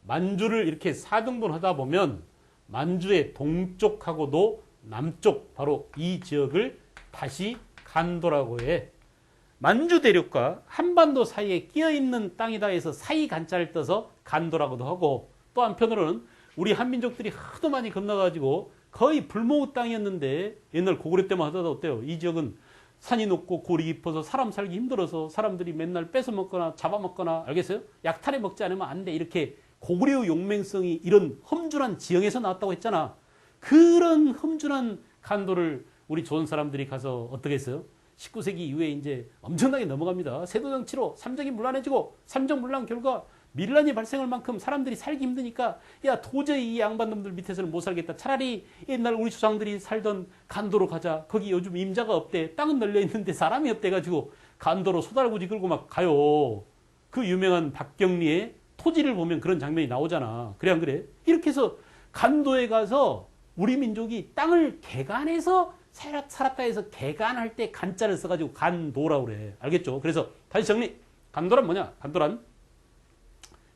만주를 이렇게 4등분 하다 보면 만주의 동쪽하고도 남쪽, 바로 이 지역을 다시 간도라고 해. 만주 대륙과 한반도 사이에 끼어있는 땅이다 해서 사이 간자를 떠서 간도라고도 하고, 또 한편으로는 우리 한민족들이 하도 많이 건너가지고 거의 불모의 땅이었는데 옛날 고구려 때만 하더라도 어때요? 이 지역은 산이 높고 골이 깊어서 사람 살기 힘들어서 사람들이 맨날 뺏어 먹거나 잡아먹거나 알겠어요? 약탈해 먹지 않으면 안 돼. 이렇게 고구려의 용맹성이 이런 험준한 지형에서 나왔다고 했잖아. 그런 험준한 간도를 우리 조선 사람들이 가서 어떻게 했어요? 19세기 이후에 이제 엄청나게 넘어갑니다. 세도 정치로 삼정이 문란해지고 삼정 문란 결과 밀란이 발생할 만큼 사람들이 살기 힘드니까 야 도저히 이 양반놈들 밑에서는 못 살겠다. 차라리 옛날 우리 조상들이 살던 간도로 가자. 거기 요즘 임자가 없대. 땅은 널려 있는데 사람이 없대 가지고 간도로 소달구지 끌고 막 가요. 그 유명한 박경리의 토지를 보면 그런 장면이 나오잖아. 그래 안 그래? 이렇게 해서 간도에 가서 우리 민족이 땅을 개간해서 살았다 해서 개간할 때 간자를 써가지고 간도라고 그래. 알겠죠? 그래서 다시 정리. 간도란 뭐냐? 간도란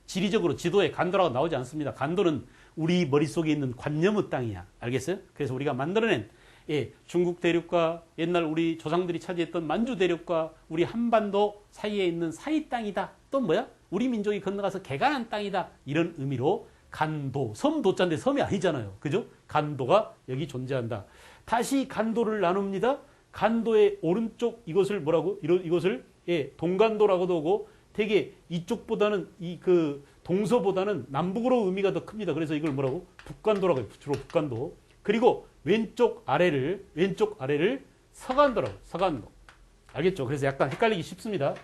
지리적으로 지도에 간도라고 나오지 않습니다. 간도는 우리 머릿속에 있는 관념의 땅이야. 알겠어요? 그래서 우리가 만들어낸 중국 대륙과 옛날 우리 조상들이 차지했던 만주 대륙과 우리 한반도 사이에 있는 사이 땅이다. 또 뭐야? 우리 민족이 건너가서 개간한 땅이다. 이런 의미로 간도, 섬도자인데 섬이 아니잖아요. 그죠? 간도가 여기 존재한다. 다시 간도를 나눕니다. 간도의 오른쪽 이것을 뭐라고? 이것을 동간도라고도 하고 되게 이쪽보다는 동서보다는 남북으로 의미가 더 큽니다. 그래서 이걸 뭐라고? 북간도라고 해요. 주로 북간도. 그리고 왼쪽 아래를 서간도라고 해요. 서간도. 알겠죠? 그래서 약간 헷갈리기 쉽습니다.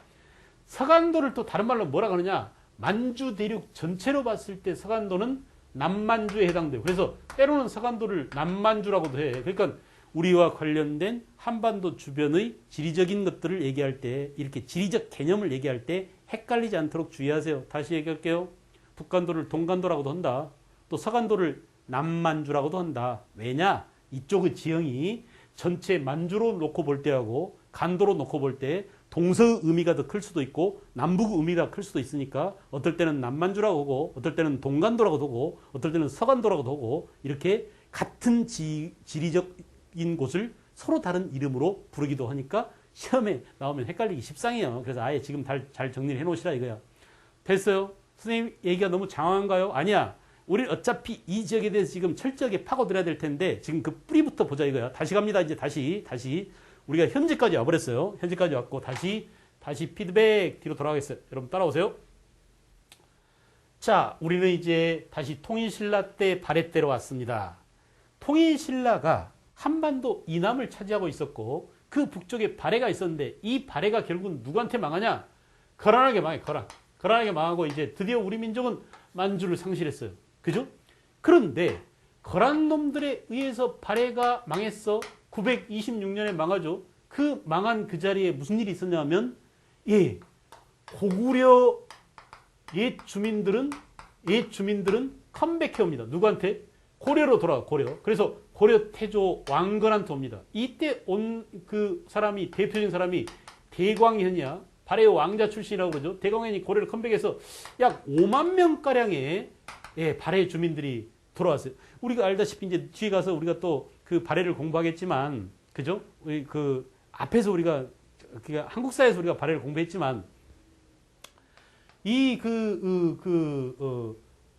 서간도를 또 다른 말로 뭐라고 하느냐? 만주 대륙 전체로 봤을 때 서간도는 남만주에 해당돼요. 그래서 때로는 서간도를 남만주라고도 해. 그러니까 우리와 관련된 한반도 주변의 지리적인 것들을 얘기할 때 이렇게 지리적 개념을 얘기할 때 헷갈리지 않도록 주의하세요. 다시 얘기할게요. 북간도를 동간도라고도 한다. 또 서간도를 남만주라고도 한다. 왜냐? 이쪽의 지형이 전체 만주로 놓고 볼 때하고 간도로 놓고 볼 때 동서의 의미가 더 클 수도 있고 남북의 의미가 클 수도 있으니까 어떨 때는 남만주라고 하고 어떨 때는 동간도라고도 하고 어떨 때는 서간도라고도 하고 이렇게 같은 지리적인 곳을 서로 다른 이름으로 부르기도 하니까 시험에 나오면 헷갈리기 십상이에요. 그래서 아예 지금 잘 정리를 해놓으시라 이거야. 됐어요? 선생님 얘기가 너무 장황한가요? 아니야. 우리 어차피 이 지역에 대해서 지금 철저하게 파고들어야 될 텐데 지금 그 뿌리부터 보자 이거야. 다시 갑니다. 이제 다시 우리가 현재까지 와버렸어요. 현재까지 왔고 다시 피드백 뒤로 돌아가겠어요. 여러분 따라오세요. 자, 우리는 이제 다시 통일신라 때 발해때로 왔습니다. 통일신라가 한반도 이남을 차지하고 있었고 그 북쪽에 발해가 있었는데 이 발해가 결국은 누구한테 망하냐? 거란에게 망해. 거란에게 망하고 이제 드디어 우리 민족은 만주를 상실했어요. 그죠? 그런데 거란 놈들에 의해서 발해가 망했어. 926년에 망하죠. 그 망한 그 자리에 무슨 일이 있었냐면 고구려 옛 주민들은 컴백해 옵니다. 누구한테? 고려로 돌아가. 고려. 그래서 고려 태조 왕건한테 옵니다. 이때 온 그 사람이 대표적인 사람이 대광현이야. 발해의 왕자 출신이라고 그러죠. 대광현이 고려를 컴백해서 약 5만 명가량의 발해 주민들이 돌아왔어요. 우리가 알다시피 이제 뒤에 가서 우리가 또 그 발해를 공부하겠지만, 그죠? 그 앞에서 우리가 한국사에서 우리가 발해를 공부했지만,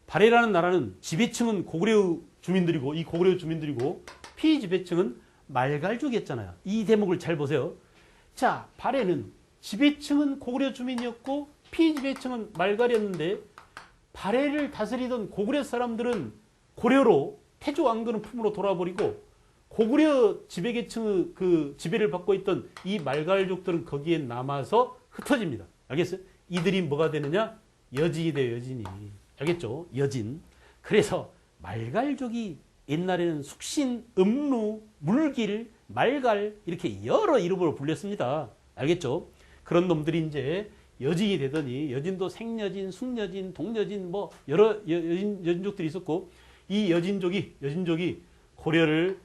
발해라는 나라는 지배층은 고구려 주민들이고, 이 고구려 주민들이고, 피지배층은 말갈족이었잖아요. 이 대목을 잘 보세요. 자, 발해는 지배층은 고구려 주민이었고, 피지배층은 말갈이었는데, 발해를 다스리던 고구려 사람들은 고려로 태조 왕건의 품으로 돌아버리고 고구려 지배계층의 그 지배를 받고 있던 이 말갈족들은 거기에 남아서 흩어집니다. 알겠어요? 이들이 뭐가 되느냐? 여진이 돼요. 여진이. 알겠죠? 여진. 그래서 말갈족이 옛날에는 숙신, 음루, 물길, 말갈 이렇게 여러 이름으로 불렸습니다. 알겠죠? 그런 놈들이 이제 여진이 되더니 여진도 생여진, 숙여진, 동여진 뭐 여러 여진족들이 있었고 이 여진족이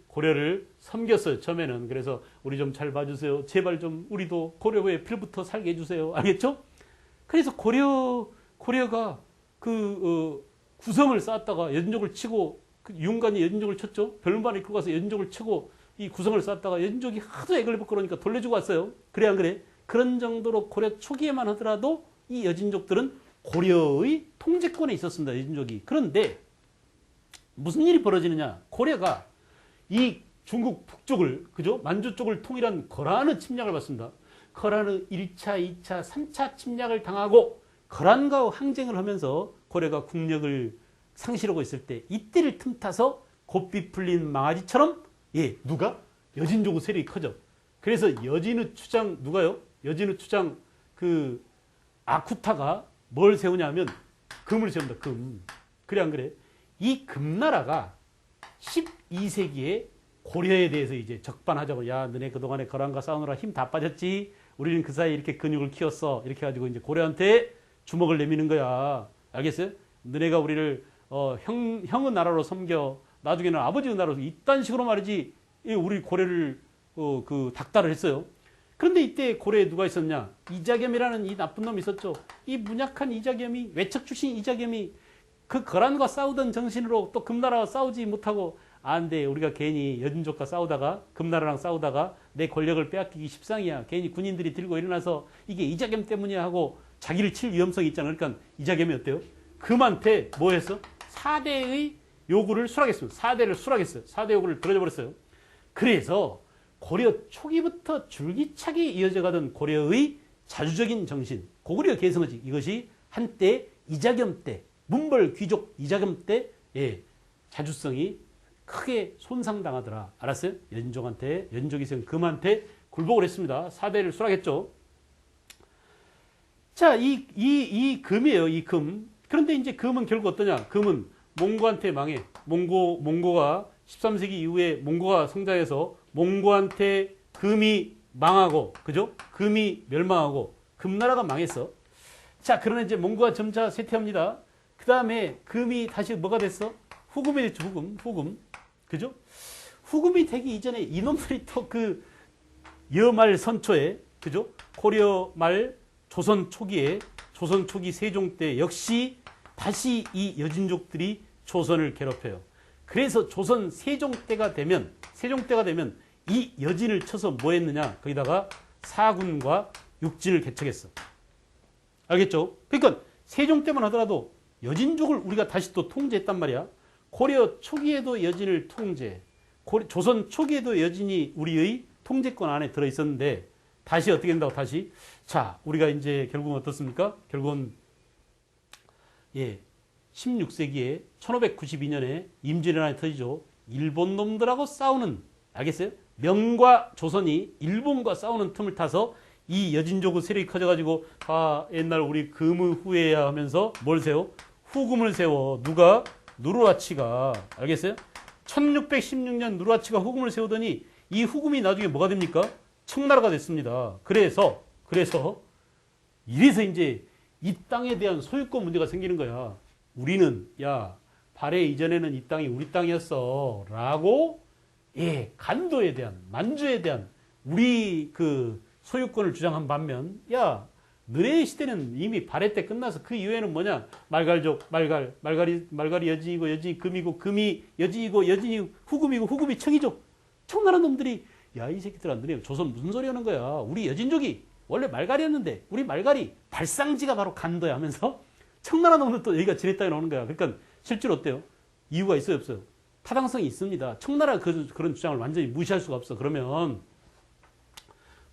고려를 섬겼어요. 처음에는. 그래서 우리 좀 잘 봐주세요. 제발 좀 우리도 고려에 필부터 살게 해주세요. 알겠죠? 그래서 고려가 구성을 쌓았다가 여진족을 치고 윤관이 여진족을 쳤죠. 별반을 끌고 가서 여진족을 치고 이 구성을 쌓았다가 여진족이 하도 애걸 벗고 그러니까 돌려주고 왔어요. 그래 안 그래? 그런 정도로 고려 초기에만 하더라도 이 여진족들은 고려의 통제권에 있었습니다. 여진족이. 그런데 무슨 일이 벌어지느냐? 고려가 이 중국 북쪽을, 그죠? 만주 쪽을 통일한 거란의 침략을 받습니다. 거란의 1차, 2차, 3차 침략을 당하고 거란과 항쟁을 하면서 고려가 국력을 상실하고 있을 때 이때를 틈타서 고삐 풀린 망아지처럼 누가? 여진족의 세력이 커져. 그래서 여진의 추장 누가요? 여진의 추장 그 아쿠타가 뭘 세우냐면 금을 세운다. 금. 그래 안 그래? 이 금나라가 12세기에 고려에 대해서 이제 적반하자고, 야 너네 그동안에 거란과 싸우느라 힘 다 빠졌지? 우리는 그 사이에 이렇게 근육을 키웠어. 이렇게 해가지고 이제 고려한테 주먹을 내미는 거야. 알겠어요? 너네가 우리를 형의 나라로 섬겨, 나중에는 아버지의 나라로, 이딴 식으로 말이지 우리 고려를 닥달을 했어요. 그런데 이때 고려에 누가 있었냐? 이자겸이라는 이 나쁜 놈이 있었죠. 이 문약한 이자겸이, 외척 출신 이자겸이 그 거란과 싸우던 정신으로 또 금나라와 싸우지 못하고, 안 돼, 우리가 괜히 여진족과 싸우다가, 금나라랑 싸우다가 내 권력을 빼앗기기 십상이야. 괜히 군인들이 들고 일어나서 이게 이자겸 때문이야 하고 자기를 칠 위험성이 있잖아. 그러니까 이자겸이 어때요? 금한테 뭐 했어? 4대의 요구를 수락했어요. 4대를 수락했어요. 4대 요구를 들어줘 버렸어요. 그래서 고려 초기부터 줄기차게 이어져 가던 고려의 자주적인 정신, 고구려 개성의식, 이것이 한때 이자겸 때, 문벌 귀족 이자겸 때 자주성이 크게 손상당하더라. 알았어요? 여진족이 세운 금한테 굴복을 했습니다. 4대를 수락했죠. 자, 이 금이에요. 이 금. 그런데 이제 금은 결국 어떠냐? 금은 몽고한테 망해. 몽고가 13세기 이후에 몽고가 성장해서 몽고한테 금이 망하고, 그죠? 금이 멸망하고 금나라가 망했어. 자, 그러나 이제 몽고가 점차 쇠퇴합니다. 그 다음에 금이 다시 뭐가 됐어? 후금이 됐죠. 후금. 그죠? 후금이 되기 이전에 이놈들이 또 그 여말 선초에, 그죠? 고려 말 조선 초기 세종 때 역시 다시 이 여진족들이 조선을 괴롭혀요. 그래서 조선 세종 때가 되면 이 여진을 쳐서 뭐 했느냐? 거기다가 사군과 육진을 개척했어. 알겠죠? 그러니까 세종 때만 하더라도 여진족을 우리가 다시 또 통제했단 말이야. 고려 초기에도 여진을 통제, 조선 초기에도 여진이 우리의 통제권 안에 들어있었는데, 다시 어떻게 된다고 다시? 자, 우리가 이제 결국은 어떻습니까? 결국은 16세기에 1592년에 임진왜란이 터지죠. 일본 놈들하고 싸우는, 알겠어요? 명과 조선이 일본과 싸우는 틈을 타서 이 여진족의 세력이 커져가지고, 옛날 우리 금의 후예야 하면서 뭘 세워? 후금을 세워. 누가? 누르하치가. 알겠어요? 1616년 누르하치가 후금을 세우더니 이 후금이 나중에 뭐가 됩니까? 청나라가 됐습니다. 그래서 이래서 이제 이 땅에 대한 소유권 문제가 생기는 거야. 우리는, 야, 발해 이전에는 이 땅이 우리 땅이었어 라고 간도에 대한, 만주에 대한 우리 그 소유권을 주장한 반면, 야, 너네 시대는 이미 발해 때 끝나서 그 이후에는 뭐냐? 말갈족, 말갈이 여진이고 여진이 금이고 금이 여진이고 여진이 후금이고 후금이 청이족. 청나라 놈들이, 야, 이 새끼들아, 너네 조선 무슨 소리 하는 거야? 우리 여진족이 원래 말갈이었는데 우리 말갈이 발상지가 바로 간도야 하면서 청나라 놈들 또 여기가 지냈다고 나오는 거야. 그러니까 실제로 어때요? 이유가 있어요, 없어요? 타당성이 있습니다. 청나라 그런 주장을 완전히 무시할 수가 없어. 그러면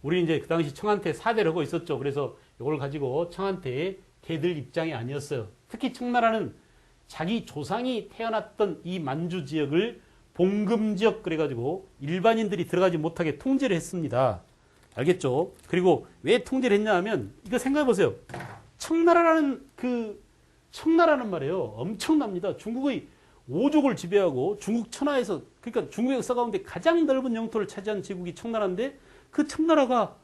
우리 이제 그 당시 청한테 4대를 하고 있었죠. 그래서 이걸 가지고 청한테 걔들 입장이 아니었어요. 특히 청나라는 자기 조상이 태어났던 이 만주 지역을 봉금지역 그래가지고 일반인들이 들어가지 못하게 통제를 했습니다. 알겠죠? 그리고 왜 통제를 했냐 하면 이거 생각해 보세요. 청나라라는 말이에요. 엄청납니다. 중국의 5족을 지배하고 중국 천하에서, 그러니까 중국 역사 가운데 가장 넓은 영토를 차지한 제국이 청나라인데, 그 청나라가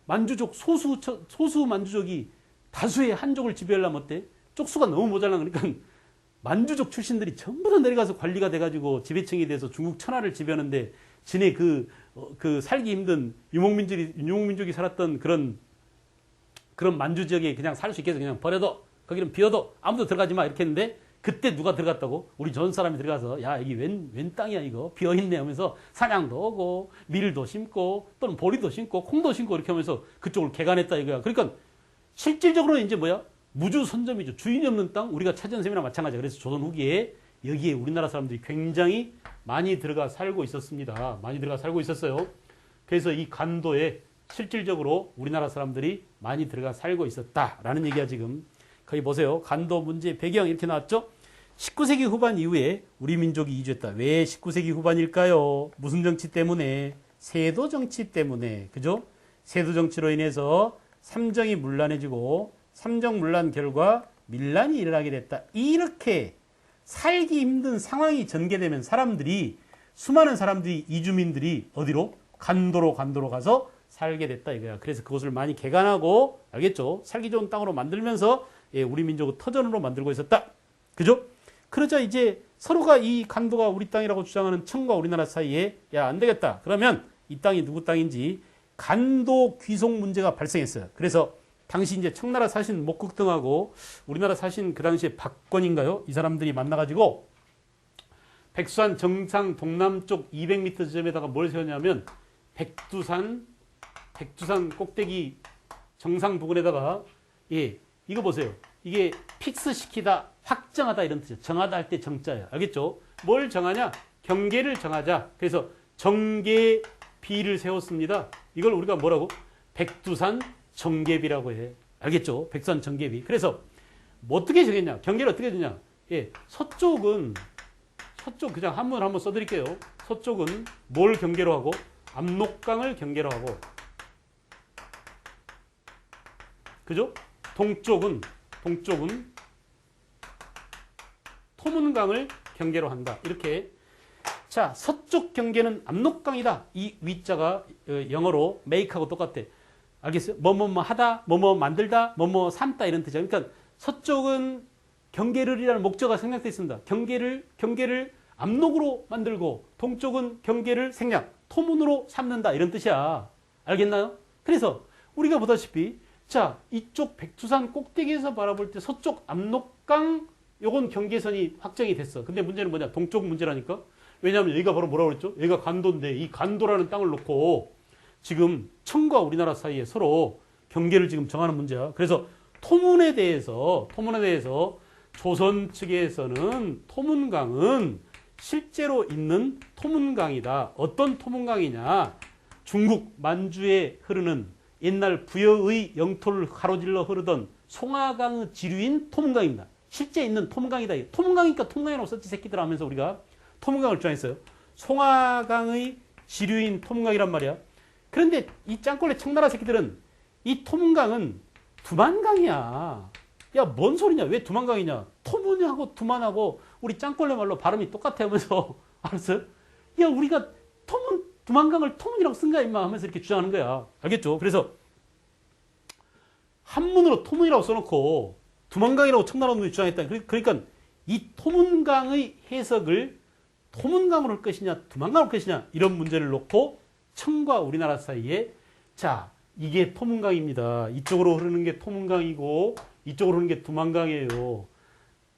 만주족 소수 만주족이 다수의 한족을 지배하려면 어때? 쪽수가 너무 모자라. 그러니까 만주족 출신들이 전부 다 내려가서 관리가 돼가지고 지배층이 돼서 중국 천하를 지배하는데, 지네 그 살기 힘든 유목민족이 살았던 그런 만주 지역에 그냥 살 수 있게 해서 그냥 버려도, 거기는 비워도 아무도 들어가지 마 이렇게 했는데, 그때 누가 들어갔다고? 우리 전 사람이 들어가서, 야, 이게 웬 땅이야 이거 비어있네 하면서 사냥도 하고 밀도 심고 또는 보리도 심고 콩도 심고 이렇게 하면서 그쪽을 개간했다 이거야. 그러니까 실질적으로는 이제 뭐야? 무주 선점이죠. 주인이 없는 땅 우리가 차지한 셈이나 마찬가지야. 그래서 조선 후기에 여기에 우리나라 사람들이 굉장히 많이 들어가 살고 있었습니다. 많이 들어가 살고 있었어요. 그래서 이 간도에 실질적으로 우리나라 사람들이 많이 들어가 살고 있었다라는 얘기야 지금. 거기 보세요. 간도 문제 배경 이렇게 나왔죠. 19세기 후반 이후에 우리 민족이 이주했다. 왜 19세기 후반일까요? 무슨 정치 때문에? 세도 정치 때문에. 그죠? 세도 정치로 인해서 삼정이 문란해지고 삼정 문란 결과 밀란이 일어나게 됐다. 이렇게 살기 힘든 상황이 전개되면 사람들이 수많은 사람들이 이주민들이 어디로? 간도로 가서 살게 됐다 이거야. 그래서 그것을 많이 개간하고 알겠죠? 살기 좋은 땅으로 만들면서 우리 민족을 터전으로 만들고 있었다. 그죠? 그러자 이제 서로가 이 간도가 우리 땅이라고 주장하는 청과 우리나라 사이에 야, 안 되겠다. 그러면 이 땅이 누구 땅인지 간도 귀속 문제가 발생했어요. 그래서 당시 이제 청나라 사신 목극등하고 우리나라 사신 그 당시에 박권인가요? 이 사람들이 만나가지고 백두산 정상 동남쪽 200m 지점에다가 뭘 세웠냐면 백두산 꼭대기 정상 부근에다가 이거 보세요. 이게 픽스시키다, 확정하다 이런 뜻이에요. 정하다 할 때 정자예요. 알겠죠? 뭘 정하냐? 경계를 정하자. 그래서 정계비를 세웠습니다. 이걸 우리가 뭐라고? 백두산 정계비라고 해. 알겠죠? 백두산 정계비. 그래서 뭐 어떻게 정했냐? 경계를 어떻게 되냐? 서쪽은 그냥 한문을 한번 써드릴게요. 서쪽은 뭘 경계로 하고? 압록강을 경계로 하고. 그죠? 동쪽은 토문강을 경계로 한다. 이렇게. 자, 서쪽 경계는 압록강이다. 이 위자가 영어로 make하고 똑같아. 알겠어요? 뭐뭐 하다, 뭐뭐 만들다, 뭐뭐 삼다 이런 뜻이야. 그러니까 서쪽은 경계를이라는 목적어가 생략되어 있습니다. 경계를 압록으로 만들고 동쪽은 경계를 생략, 토문으로 삼는다 이런 뜻이야. 알겠나요? 그래서 우리가 보다시피 자, 이쪽 백두산 꼭대기에서 바라볼 때 서쪽 압록강 요건 경계선이 확정이 됐어. 근데 문제는 뭐냐? 동쪽 문제라니까. 왜냐하면 여기가 바로 뭐라고 그랬죠? 여기가 간도인데 이 간도라는 땅을 놓고 지금 청과 우리나라 사이에 서로 경계를 지금 정하는 문제야. 그래서 토문에 대해서 조선 측에서는 토문강은 실제로 있는 토문강이다. 어떤 토문강이냐? 중국 만주에 흐르는 옛날 부여의 영토를 가로질러 흐르던 송하강의 지류인 토문강입니다. 실제 있는 토문강이다. 토문강이니까 토문강이라고 썼지 새끼들 하면서 우리가 토문강을 주장했어요. 송하강의 지류인 토문강이란 말이야. 그런데 이 짱꼴레 청나라 새끼들은 이 토문강은 두만강이야. 야, 뭔 소리냐? 왜 두만강이냐? 토문하고 두만하고 우리 짱꼴레 말로 발음이 똑같아 하면서 알았어요? 야, 우리가 두만강을 토문이라고 쓴 거야 임마 하면서 이렇게 주장하는 거야. 알겠죠? 그래서 한문으로 토문이라고 써놓고 두만강이라고 청나라 놈이 주장했다. 그러니까 이 토문강의 해석을 토문강으로 할 것이냐 두만강으로 할 것이냐 이런 문제를 놓고 청과 우리나라 사이에 자, 이게 토문강입니다. 이쪽으로 흐르는 게 토문강이고 이쪽으로 흐르는 게 두만강이에요.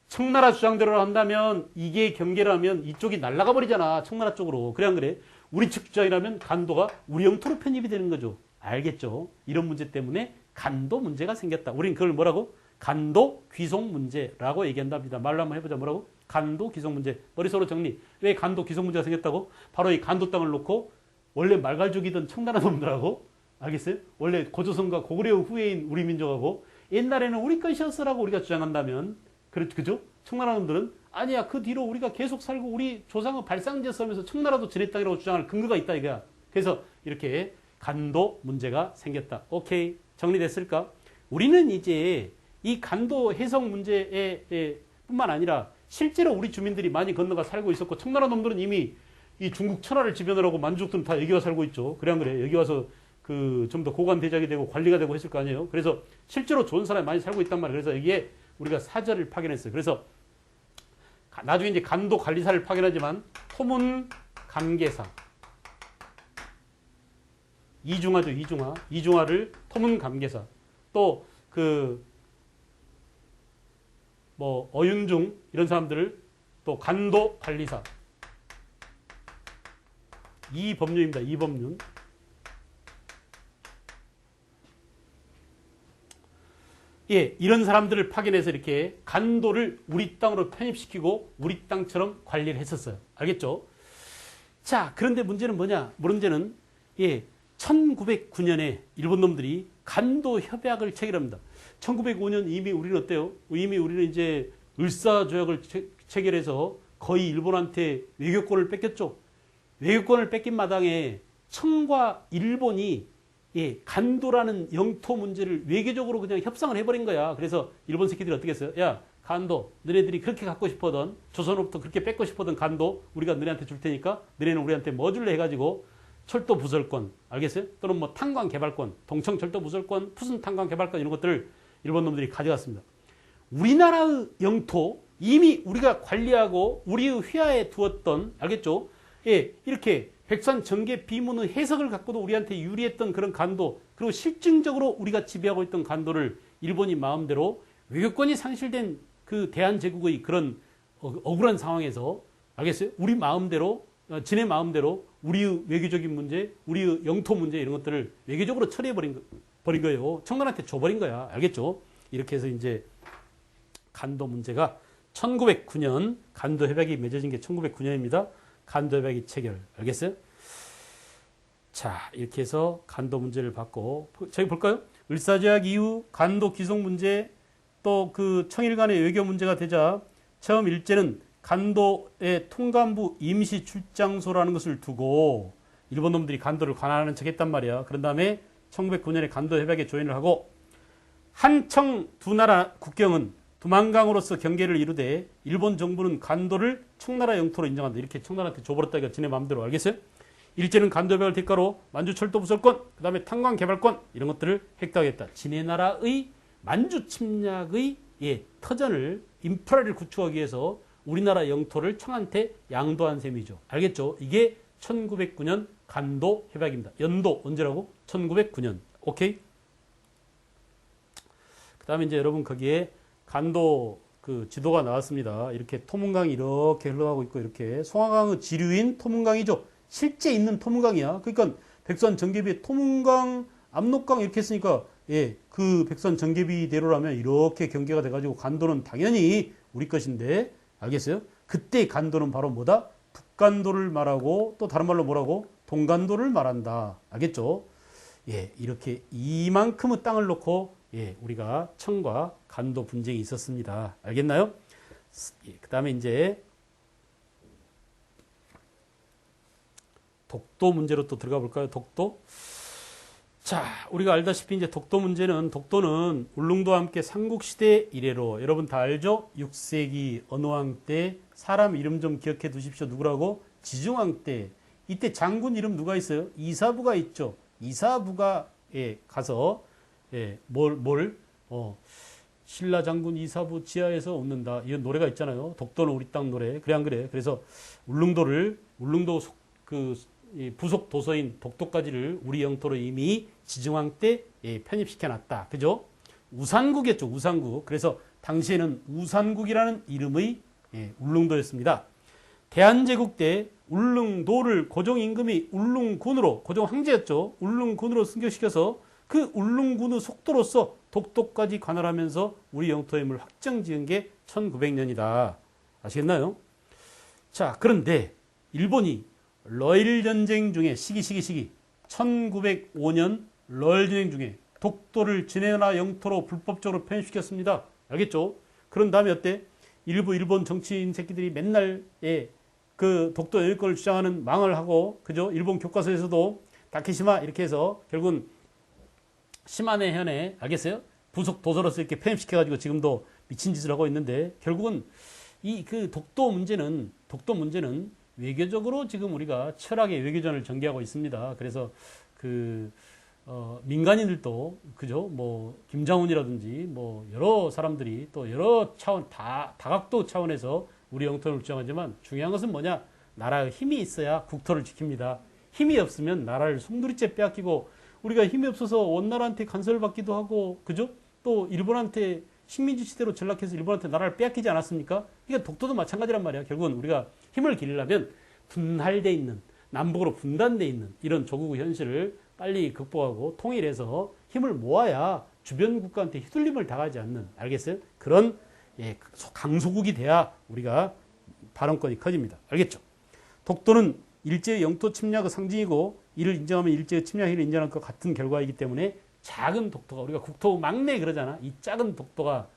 청나라 주장대로 한다면 이게 경계라면 이쪽이 날아가 버리잖아. 청나라 쪽으로. 그래 안 그래? 우리 측 주장이라면 간도가 우리 영토로 편입이 되는 거죠. 알겠죠? 이런 문제 때문에 간도 문제가 생겼다. 우린 그걸 뭐라고? 간도 귀속 문제라고 얘기한답니다. 말로 한번 해보자. 뭐라고? 간도 귀속 문제. 머릿속으로 정리. 왜 간도 귀속 문제가 생겼다고? 바로 이 간도 땅을 놓고 원래 말갈족이던 청나라 놈들하고 알겠어요? 원래 고조선과 고구려 후예인 우리 민족하고 옛날에는 우리 것이었으라고 우리가 주장한다면 그죠? 청나라 놈들은 아니야 그 뒤로 우리가 계속 살고 우리 조상의 발상지에서 하면서 청나라도 지네 땅이라고 주장할 근거가 있다 이거야. 그래서 이렇게 간도 문제가 생겼다. 오케이 정리됐을까? 우리는 이제 이 간도 해석 문제에 뿐만 아니라 실제로 우리 주민들이 많이 건너가 살고 있었고 청나라 놈들은 이미 이 중국 천하를 지배하느라고 만주족들은 다 여기 와 살고 있죠. 그래 안 그래? 여기 와서 그 좀 더 고관 대작이 되고 관리가 되고 했을 거 아니에요. 그래서 실제로 좋은 사람이 많이 살고 있단 말이에요. 그래서 여기에 우리가 사절을 파견했어요. 그래서 나중에 이제 간도 관리사를 파견하지만 토문 감계사 이중하죠. 이중하를 토문 감계사 또 그 뭐 어윤중 이런 사람들을 또 간도 관리사 이법륜입니다. 이법륜. 예, 이런 사람들을 파견해서 이렇게 간도를 우리 땅으로 편입시키고 우리 땅처럼 관리를 했었어요. 알겠죠? 자, 그런데 문제는 뭐냐? 문제는 예, 1909년에 일본 놈들이 간도 협약을 체결합니다. 1905년 이미 우리는 어때요? 이미 우리는 이제 을사조약을 체결해서 거의 일본한테 외교권을 뺏겼죠. 외교권을 뺏긴 마당에 청과 일본이 예, 간도라는 영토 문제를 외교적으로 그냥 협상을 해버린 거야. 그래서 일본 새끼들이 어떻게 했어요? 야, 간도, 너네들이 그렇게 갖고 싶어던, 조선으로부터 그렇게 뺏고 싶어던 간도, 우리가 너네한테 줄 테니까, 너네는 우리한테 뭐 줄래 해가지고, 철도 부설권, 알겠어요? 또는 뭐 탄광 개발권, 동청 철도 부설권, 푸순 탄광 개발권, 이런 것들을 일본 놈들이 가져갔습니다. 우리나라의 영토, 이미 우리가 관리하고, 우리의 휘하에 두었던, 알겠죠? 예, 이렇게 백산 정계 비문의 해석을 갖고도 우리한테 유리했던 그런 간도, 그리고 실증적으로 우리가 지배하고 있던 간도를 일본이 마음대로 외교권이 상실된 그 대한제국의 그런 억울한 상황에서, 알겠어요? 우리 마음대로, 지네 마음대로 우리의 외교적인 문제, 우리의 영토 문제 이런 것들을 외교적으로 처리해버린 거예요. 청나라한테 줘버린 거야. 알겠죠? 이렇게 해서 이제 간도 문제가 1909년 간도 협약이 맺어진 게 1909년입니다. 간도 협약이 체결. 알겠어요? 자, 이렇게 해서 간도 문제를 받고, 저기 볼까요? 을사조약 이후 간도 기속 문제, 또 그 청일 간의 외교 문제가 되자 처음 일제는 간도의 통감부 임시 출장소라는 것을 두고 일본 놈들이 간도를 관할하는 척 했단 말이야. 그런 다음에 1909년에 간도 협약에 조인을 하고 한청 두 나라 국경은 두만강으로서 경계를 이루되 일본 정부는 간도를 청나라 영토로 인정한다. 이렇게 청나라한테 줘버렸다. 이거 지네 마음대로. 알겠어요? 일제는 간도 협약을 대가로 만주 철도 부설권, 그 다음에 탄광 개발권 이런 것들을 획득하겠다. 지네 나라의 만주 침략의 예, 터전을 인프라를 구축하기 위해서 우리나라 영토를 청한테 양도한 셈이죠. 알겠죠? 이게 1909년 간도 협약입니다. 연도 언제라고? 1909년. 오케이? 그 다음에 이제 여러분 거기에 간도 그 지도가 나왔습니다. 이렇게 토문강이 이렇게 흘러가고 있고 이렇게 송화강의 지류인 토문강이죠. 실제 있는 토문강이야. 그러니까 백선 정계비의 토문강, 압록강 이렇게 했으니까 예, 그 백선 정계비대로라면 이렇게 경계가 돼가지고 간도는 당연히 우리 것인데 알겠어요? 그때 간도는 바로 뭐다? 북간도를 말하고 또 다른 말로 뭐라고? 동간도를 말한다. 알겠죠? 예, 이렇게 이만큼의 땅을 놓고 예, 우리가 청과 간도 분쟁이 있었습니다. 알겠나요? 예, 그 다음에 이제 독도 문제로 또 들어가 볼까요? 독도. 자, 우리가 알다시피 이제 독도는 울릉도와 함께 삼국시대 이래로 여러분 다 알죠? 6세기 어느 왕 때 사람 이름 좀 기억해 두십시오. 누구라고? 지중왕 때. 이때 장군 이름 누가 있어요? 이사부가 있죠. 이사부가 예, 가서 예, 신라 장군 이사부 지하에서 웃는다. 이런 노래가 있잖아요. 독도는 우리 땅 노래. 그래 안 그래? 그래서 울릉도 부속 도서인 독도까지를 우리 영토로 이미 지중왕 때 예, 편입시켜 놨다. 그죠? 우산국이었죠. 우산국. 그래서 당시에는 우산국이라는 이름의 예, 울릉도였습니다. 대한제국 때 울릉도를 고종임금이 울릉군으로, 고종 황제였죠. 울릉군으로 승격시켜서 그 울릉군의 속도로서 독도까지 관할하면서 우리 영토의 힘을 확정 지은 게 1900년이다. 아시겠나요? 자, 그런데 일본이 러일 전쟁 중에 시기 1905년 러일 전쟁 중에 독도를 지네나라 영토로 불법적으로 편입시켰습니다. 알겠죠? 그런 다음에 어때? 일부 일본 정치인 새끼들이 맨날 예, 그 독도 영유권을 주장하는 망을 하고 그죠? 일본 교과서에서도 다케시마 이렇게 해서 결국은 시마네 현에 알겠어요? 부속 도서로서 이렇게 편입시켜가지고 지금도 미친 짓을 하고 있는데 결국은 이 그 독도 문제는 외교적으로 지금 우리가 철학의 외교전을 전개하고 있습니다. 그래서 민간인들도 그죠? 뭐 김장훈이라든지 뭐 여러 사람들이 또 여러 차원 다각도 차원에서 우리 영토를 주장하지만 중요한 것은 뭐냐? 나라의 힘이 있어야 국토를 지킵니다. 힘이 없으면 나라를 송두리째 빼앗기고 우리가 힘이 없어서 원나라한테 간섭을 받기도 하고 그죠? 또 일본한테 식민지 시대로 전락해서 일본한테 나라를 빼앗기지 않았습니까? 그러니까 독도도 마찬가지란 말이야. 결국은 우리가 힘을 기르려면 분할돼 있는 남북으로 분단돼 있는 이런 조국의 현실을 빨리 극복하고 통일해서 힘을 모아야 주변 국가한테 휘둘림을 당하지 않는, 알겠어요? 그런 예, 강소국이 돼야 우리가 발언권이 커집니다. 알겠죠? 독도는 일제의 영토 침략의 상징이고 이를 인정하면 일제의 침략 행위를 인정할 것 같은 결과이기 때문에 작은 독도가, 우리가 국토 막내 그러잖아. 이 작은 독도가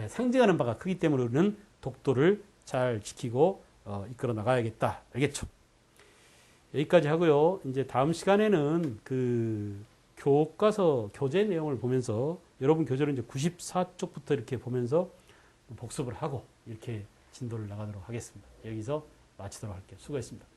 상징하는 바가 크기 때문에 우리는 독도를 잘 지키고 이끌어 나가야겠다. 알겠죠? 여기까지 하고요. 이제 다음 시간에는 그 교과서 교재 내용을 보면서 여러분 교재를 이제 94쪽부터 이렇게 보면서 복습을 하고 이렇게 진도를 나가도록 하겠습니다. 여기서 마치도록 할게요. 수고했습니다.